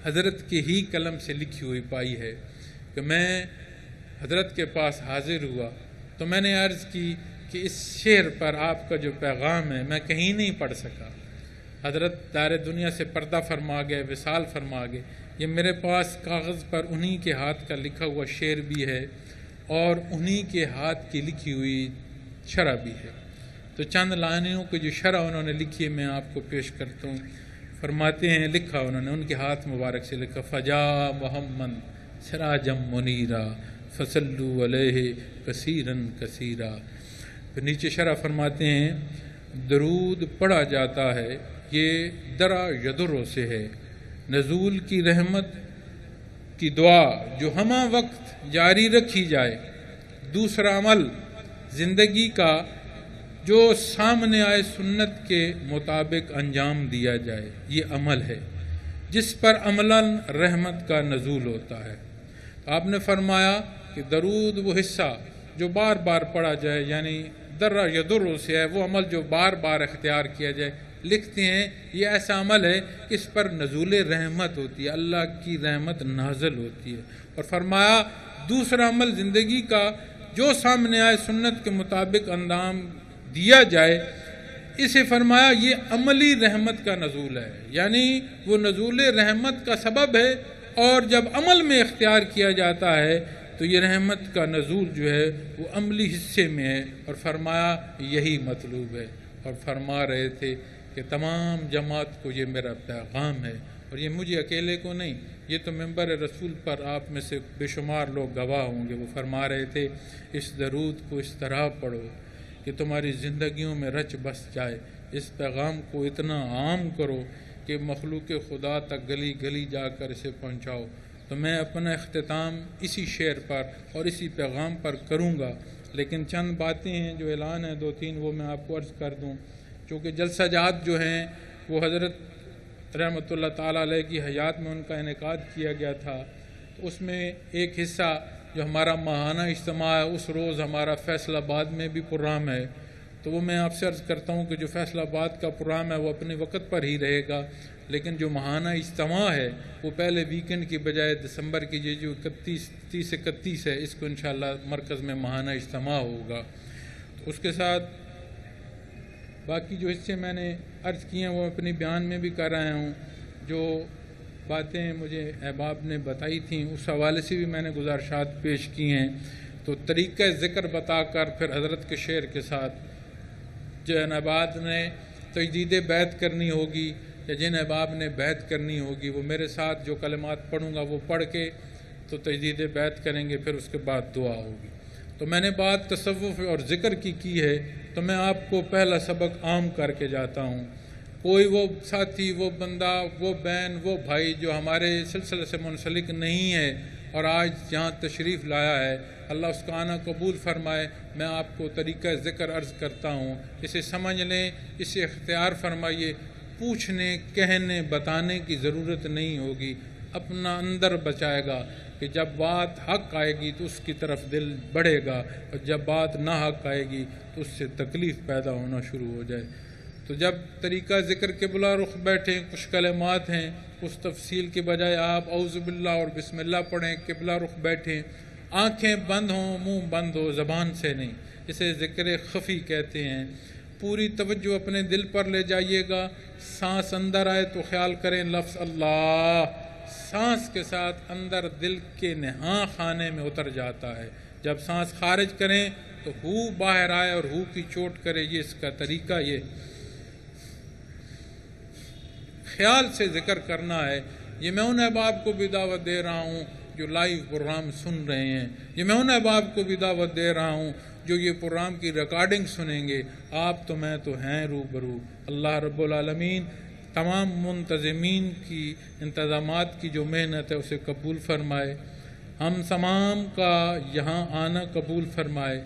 حضرت کے ہی قلم سے لکھی ہوئی پائی ہے کہ میں حضرت کے پاس حاضر ہوا تو میں نے عرض کی کہ اس شعر پر آپ کا جو پیغام ہے میں کہیں نہیں پڑھ سکا۔ حضرت دار دنیا سے پردہ فرما گئے، وصال فرما گئے، یہ میرے پاس کاغذ پر انہی کے ہاتھ کا لکھا ہوا شعر بھی ہے اور انہی کے ہاتھ کی لکھی ہوئی شرح بھی ہے۔ تو چند لائنوں کی جو شرح انہوں نے لکھی ہے میں آپ کو پیش کرتا ہوں۔ فرماتے ہیں لکھا انہوں نے، ان کے ہاتھ مبارک سے لکھا فجا محمد سراجم منیرا فصلوا علیہ کثیرا کثیرا۔ پھر نیچے شرح فرماتے ہیں درود پڑھا جاتا ہے یہ درا یدرو سے ہے، نزول کی رحمت کی دعا جو ہمہ وقت جاری رکھی جائے، دوسرا عمل زندگی کا جو سامنے آئے سنت کے مطابق انجام دیا جائے، یہ عمل ہے جس پر عملاً رحمت کا نزول ہوتا ہے۔ آپ نے فرمایا کہ درود وہ حصہ جو بار بار پڑھا جائے، یعنی درا یدرو سے ہے وہ عمل جو بار بار اختیار کیا جائے۔ لکھتے ہیں یہ ایسا عمل ہے کہ اس پر نزول رحمت ہوتی ہے، اللہ کی رحمت نازل ہوتی ہے۔ اور فرمایا دوسرا عمل زندگی کا جو سامنے آئے سنت کے مطابق انجام دیا جائے، اسے فرمایا یہ عملی رحمت کا نزول ہے، یعنی وہ نزول رحمت کا سبب ہے، اور جب عمل میں اختیار کیا جاتا ہے تو یہ رحمت کا نزول جو ہے وہ عملی حصے میں ہے۔ اور فرمایا یہی مطلوب ہے، اور فرما رہے تھے کہ تمام جماعت کو یہ میرا پیغام ہے، اور یہ مجھے اکیلے کو نہیں، یہ تو منبر رسول پر آپ میں سے بے شمار لوگ گواہ ہوں گے۔ وہ فرما رہے تھے اس درود کو اس طرح پڑھو کہ تمہاری زندگیوں میں رچ بس جائے، اس پیغام کو اتنا عام کرو کہ مخلوق خدا تک گلی گلی جا کر اسے پہنچاؤ۔ تو میں اپنا اختتام اسی شعر پر اور اسی پیغام پر کروں گا، لیکن چند باتیں ہیں جو اعلان ہیں دو تین وہ میں آپ کو عرض کر دوں۔ چونکہ جلسہ جات جو ہیں وہ حضرت رحمۃ اللہ تعالیٰ علیہ کی حیات میں ان کا انعقاد کیا گیا تھا، تو اس میں ایک حصہ جو ہمارا ماہانہ اجتماع ہے اس روز ہمارا فیصل آباد میں بھی پروگرام ہے، تو وہ میں آپ سے عرض کرتا ہوں کہ جو فیصل آباد کا پروگرام ہے وہ اپنے وقت پر ہی رہے گا، لیکن جو ماہانہ اجتماع ہے وہ پہلے ویکنڈ کی بجائے دسمبر کی جو 30-31 ہے اس کو انشاءاللہ مرکز میں ماہانہ اجتماع ہوگا۔ تو اس کے ساتھ باقی جو حصے میں نے عرض کیے ہیں وہ اپنی بیان میں بھی کر رہا ہوں، جو باتیں مجھے احباب نے بتائی تھیں اس حوالے سے بھی میں نے گزارشات پیش کی ہیں۔ تو طریقہ ذکر بتا کر پھر حضرت کے شعر کے ساتھ جن احباب نے تجدید بیعت کرنی ہوگی یا جن احباب نے بیعت کرنی ہوگی وہ میرے ساتھ جو کلمات پڑھوں گا وہ پڑھ کے تو تجدید بیعت کریں گے، پھر اس کے بعد دعا ہوگی۔ تو میں نے بات تصوف اور ذکر کی ہے، تو میں آپ کو پہلا سبق عام کر کے جاتا ہوں۔ کوئی وہ ساتھی، وہ بندہ، وہ بہن، وہ بھائی جو ہمارے سلسلے سے منسلک نہیں ہے اور آج یہاں تشریف لایا ہے، اللہ اس کا آنا قبول فرمائے۔ میں آپ کو طریقہ ذکر عرض کرتا ہوں، اسے سمجھ لیں، اسے اختیار فرمائیے۔ پوچھنے، کہنے، بتانے کی ضرورت نہیں ہوگی، اپنا اندر بچائے گا کہ جب بات حق آئے گی تو اس کی طرف دل بڑھے گا، اور جب بات نا حق آئے گی تو اس سے تکلیف پیدا ہونا شروع ہو جائے۔ تو جب طریقہ ذکر کے بلا رخ بیٹھیں، کچھ کلمات ہیں، اس تفصیل کے بجائے آپ اعوذ باللہ اور بسم اللہ پڑھیں، قبلہ رخ بیٹھیں، آنکھیں بند ہوں، منہ بند ہو، زبان سے نہیں، اسے ذکر خفی کہتے ہیں۔ پوری توجہ اپنے دل پر لے جائیے گا۔ سانس اندر آئے تو خیال کریں لفظ اللہ، سانس کے ساتھ اندر دل کے نہاں خانے میں اتر جاتا ہے۔ جب سانس خارج کریں تو ہو باہر آئے اور ہو کی چوٹ کرے، یہ اس کا طریقہ، یہ خیال سے ذکر کرنا ہے۔ یہ میں ان احباب کو بھی دعوت دے رہا ہوں جو لائیو پروگرام سن رہے ہیں، یہ میں ان احباب کو بھی دعوت دے رہا ہوں جو یہ پروگرام کی ریکارڈنگ سنیں گے۔ آپ تو میں تو ہیں روبرو۔ اللہ رب العالمین تمام منتظمین کی انتظامات کی جو محنت ہے اسے قبول فرمائے، ہم تمام کا یہاں آنا قبول فرمائے،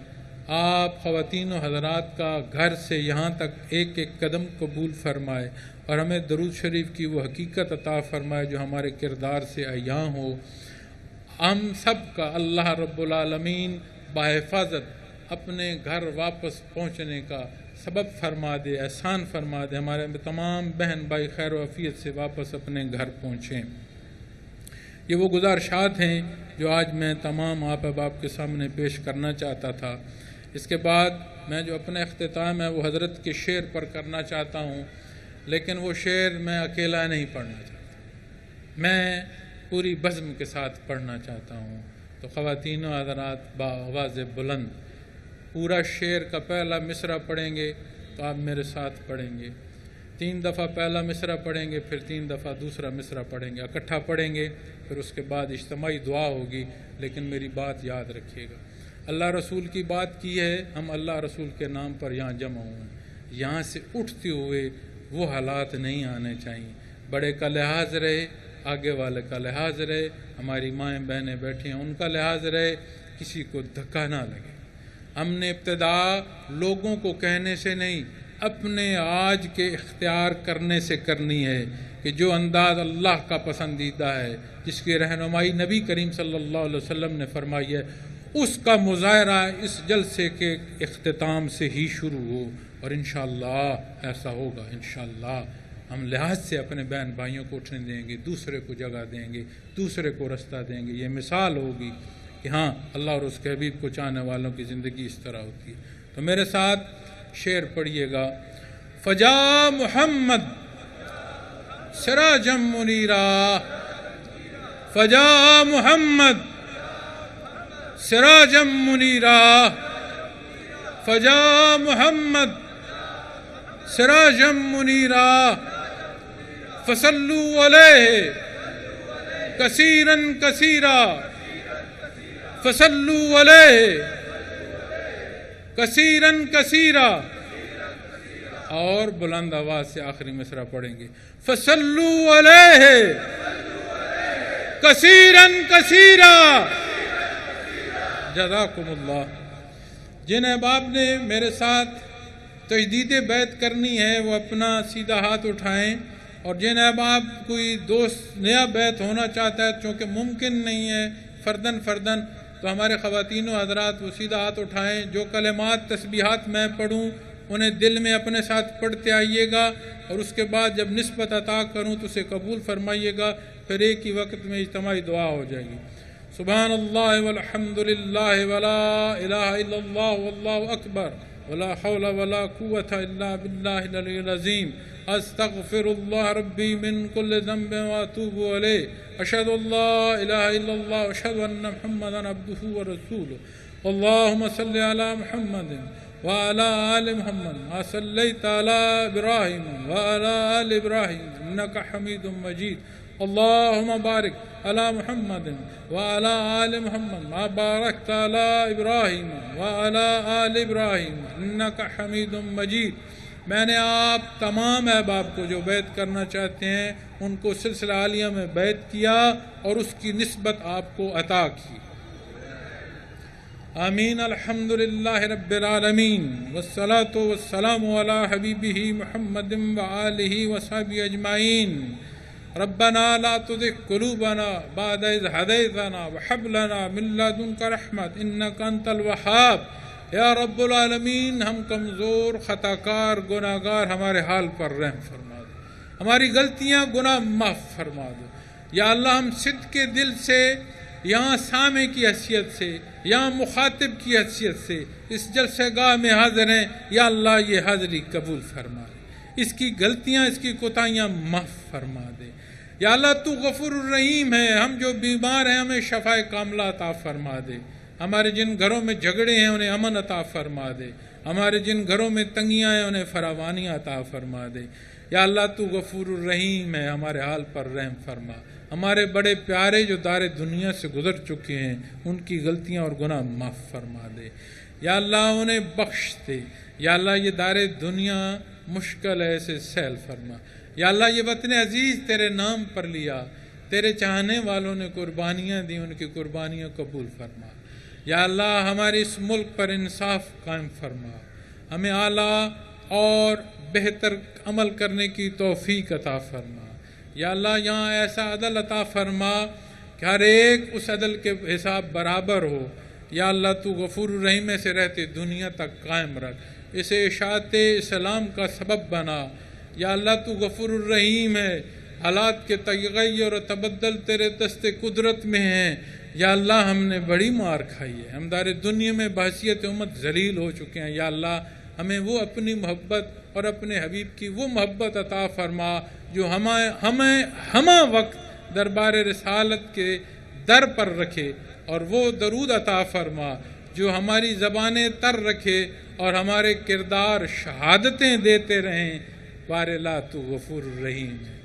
آپ خواتین و حضرات کا گھر سے یہاں تک ایک ایک قدم قبول فرمائے، اور ہمیں درود شریف کی وہ حقیقت عطا فرمائے جو ہمارے کردار سے عیاں ہو۔ ہم سب کا اللہ رب العالمین بحفاظت اپنے گھر واپس پہنچنے کا سبب فرما دے، احسان فرما دے، ہمارے تمام بہن بھائی خیر و عافیت سے واپس اپنے گھر پہنچیں۔ یہ وہ گزارشات ہیں جو آج میں تمام آپ احباب کے سامنے پیش کرنا چاہتا تھا۔ اس کے بعد میں جو اپنا اختتام ہے وہ حضرت کے شعر پر کرنا چاہتا ہوں، لیکن وہ شعر میں اکیلا نہیں پڑھنا چاہتا، میں پوری بزم کے ساتھ پڑھنا چاہتا ہوں۔ تو خواتین و حضرات بآواز بلند پورا شعر کا پہلا مصرع پڑھیں گے تو آپ میرے ساتھ پڑھیں گے، 3 دفعہ پہلا مصرع پڑھیں گے، پھر 3 دفعہ دوسرا مصرع پڑھیں گے، اکٹھا پڑھیں گے، پھر اس کے بعد اجتماعی دعا ہوگی۔ لیکن میری بات یاد رکھیے گا، اللہ رسول کی بات کی ہے، ہم اللہ رسول کے نام پر یہاں جمع ہوئے ہیں، یہاں سے اٹھتے ہوئے وہ حالات نہیں آنے چاہیے۔ بڑے کا لحاظ رہے، آگے والے کا لحاظ رہے، ہماری مائیں بہنیں بیٹھی ہیں ان کا لحاظ رہے، کسی کو دھکا نہ لگے۔ ہم نے ابتدا لوگوں کو کہنے سے نہیں، اپنے آج کے اختیار کرنے سے کرنی ہے کہ جو انداز اللہ کا پسندیدہ ہے، جس کی رہنمائی نبی کریم صلی اللہ علیہ وسلم نے فرمائی ہے، اس کا مظاہرہ اس جلسے کے اختتام سے ہی شروع ہو، اور انشاءاللہ ایسا ہوگا۔ انشاءاللہ ہم لحاظ سے اپنے بہن بھائیوں کو اٹھنے دیں گے، دوسرے کو جگہ دیں گے، دوسرے کو رستہ دیں گے۔ یہ مثال ہوگی کہ ہاں اللہ اور اس کے حبیب کو چاہنے والوں کی زندگی اس طرح ہوتی ہے۔ تو میرے ساتھ شعر پڑھیے گا۔ فجا محمد سراجم منیرا، فجا محمد سراجم منیرا، فجا محمد سراجم منیرا، فصلوا علیہ کثیرن کثیرا، فصلوا علیہ کثیرن کثیرا، اور بلند آواز سے آخری مصرع پڑھیں گے، فصلوا علیہ کثیرن کثیرا۔ جزاکم اللہ۔ جن احباب نے میرے ساتھ تجدید بیعت کرنی ہے وہ اپنا سیدھا ہاتھ اٹھائیں، اور جن احباب کوئی دوست نیا بیعت ہونا چاہتا ہے، چونکہ ممکن نہیں ہے فردن فردن، تو ہمارے خواتین و حضرات وہ سیدھا ہاتھ اٹھائیں۔ جو کلمات تسبیحات میں پڑھوں انہیں دل میں اپنے ساتھ پڑھتے آئیے گا، اور اس کے بعد جب نسبت عطا کروں تو اسے قبول فرمائیے گا، پھر ایک ہی وقت میں اجتماعی دعا ہو جائے گی۔ سبحان اللہ والحمد للہ ولا الہ الا اللہ واللہ اکبر ولا حول ولا قوة الا باللہ العلی العظیم، استغفر اللہ ربی من کل ذنب واتوب علیہ، اشہد ان لا الہ الا اللہ اشہد ان محمدا عبدہ ورسولہ، اللہم صلی علی محمد وعلى آل محمد ما صليت على إبراهيم وعلى آل إبراهيم إنك حميد مجيد، اللهم بارك على محمد وعلى آل محمد ما باركت على إبراهيم وعلى آل إبراهيم إنك حميد مجيد۔ میں نے آپ تمام احباب کو جو بیعت کرنا چاہتے ہیں ان کو سلسلہ عالیہ میں بیعت کیا اور اس کی نسبت آپ کو عطا کی۔ آمین۔ الحمدللہ رب العالمین والصلاة والسلام علی حبیبہ محمد وآلہ وصحبہ اجمعین۔ ربنا لا تزغ قلوبنا بعد إذ هديتنا وهب لنا من لدنك رحمة إنك أنت الوهاب۔ یا رب العالمین، ہم کمزور، خطا کار، گناہ گار، ہمارے حال پر رحم فرما دو، ہماری غلطیاں گناہ معاف فرما دو۔ یا اللہ، ہم صدق کے دل سے یہاں سامع کی حیثیت سے، یہاں مخاطب کی حیثیت سے اس جلسہ گاہ میں حاضر ہیں۔ یا اللہ، یہ حاضری قبول فرما دے، اس کی غلطیاں، اس کی کوتاہیاں معاف فرما دے۔ یا اللہ، تو غفور الرحیم ہے، ہم جو بیمار ہیں ہمیں شفا کاملہ عطا فرما دے۔ ہمارے جن گھروں میں جھگڑے ہیں انہیں امن عطا فرما دے، ہمارے جن گھروں میں تنگیاں ہیں انہیں فراوانی عطا فرما دے۔ یا اللہ، تو غفور الرحیم ہے، ہمارے حال پر رحم فرما۔ ہمارے بڑے پیارے جو دار دنیا سے گزر چکے ہیں ان کی غلطیاں اور گناہ معاف فرما دے۔ یا اللہ، انہیں بخش دے۔ یا اللہ، یہ دار دنیا مشکل ہے، اسے سہل فرما۔ یا اللہ، یہ وطن عزیز تیرے نام پر لیا، تیرے چاہنے والوں نے قربانیاں دی، ان کی قربانیاں قبول فرما۔ یا اللہ، ہمارے اس ملک پر انصاف قائم فرما، ہمیں اعلیٰ اور بہتر عمل کرنے کی توفیق عطا فرما۔ یا اللہ، یہاں ایسا عدل عطا فرما کہ ہر ایک اس عدل کے حساب برابر ہو۔ یا اللہ، تو غفور الرحیم سے رہتے دنیا تک قائم رکھ، اسے اشاعت اسلام کا سبب بنا۔ یا اللہ، تو غفور الرحیم ہے، حالات کے تغیر و تبدل تیرے دست قدرت میں ہیں۔ یا اللہ، ہم نے بڑی مار کھائی ہے، ہم دار دنیا میں بحیثیت امت ذلیل ہو چکے ہیں۔ یا اللہ، ہمیں وہ اپنی محبت اور اپنے حبیب کی وہ محبت عطا فرما جو ہمیں ہمہ وقت دربار رسالت کے در پر رکھے، اور وہ درود عطا فرما جو ہماری زبانیں تر رکھے اور ہمارے کردار شہادتیں دیتے رہیں۔ بار لا تو غفور الرحیم ہے،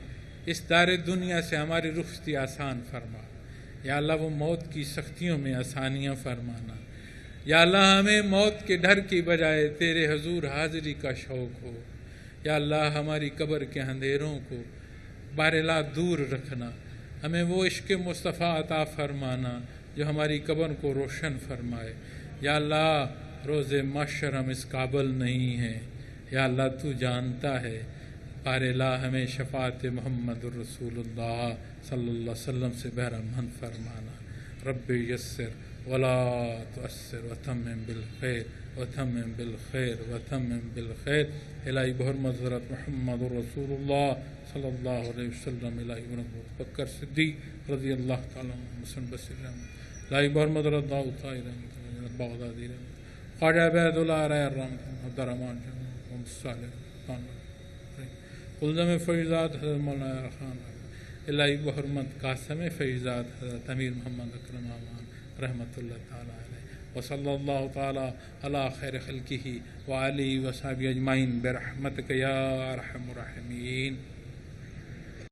اس دار دنیا سے ہماری رخصتی آسان فرما۔ یا اللہ، وہ موت کی سختیوں میں آسانیاں فرمانا۔ یا اللہ، ہمیں موت کے ڈر کی بجائے تیرے حضور حاضری کا شوق ہو۔ یا اللہ، ہماری قبر کے اندھیروں کو بارلا دور رکھنا، ہمیں وہ عشق مصطفیٰ عطا فرمانا جو ہماری قبر کو روشن فرمائے۔ یا اللہ، روز محشر ہم اس قابل نہیں ہیں، یا اللہ تو جانتا ہے۔ بارلا ہمیں شفاعت محمد الرسول اللہ صلی اللہ علیہ وسلم سے بہرمند فرمانا۔ رب یسر ولا تؤثر وتمم بالخیر وتمم بالخیر وتمم بالخیر۔ الہی بحرمت حضرت محمد الرسول اللہ صلی اللہ علیہ وسلم، الہی بحرمت بکر صدیق رضی اللہ تعالیٰ عنہ، مسلم بصیر رحمت، الہی بحرمت حضرت داؤد طاہر رحمت، بغدادی رحمت، خواجہ عبید اللہ رائے رحمت، عبد الرحمن محمد صالح قلزم فیضات حضرت مولانا خان، الہی بحرمت قاسم فیضات حضرت امیر محمد اکرم امان رحمۃ اللہ تعالیٰ علیہ، وصلی اللہ تعالیٰ علی خیر خلقہ وآلہ وصحبہ اجمعین برحمتک یا ارحم الراحمین۔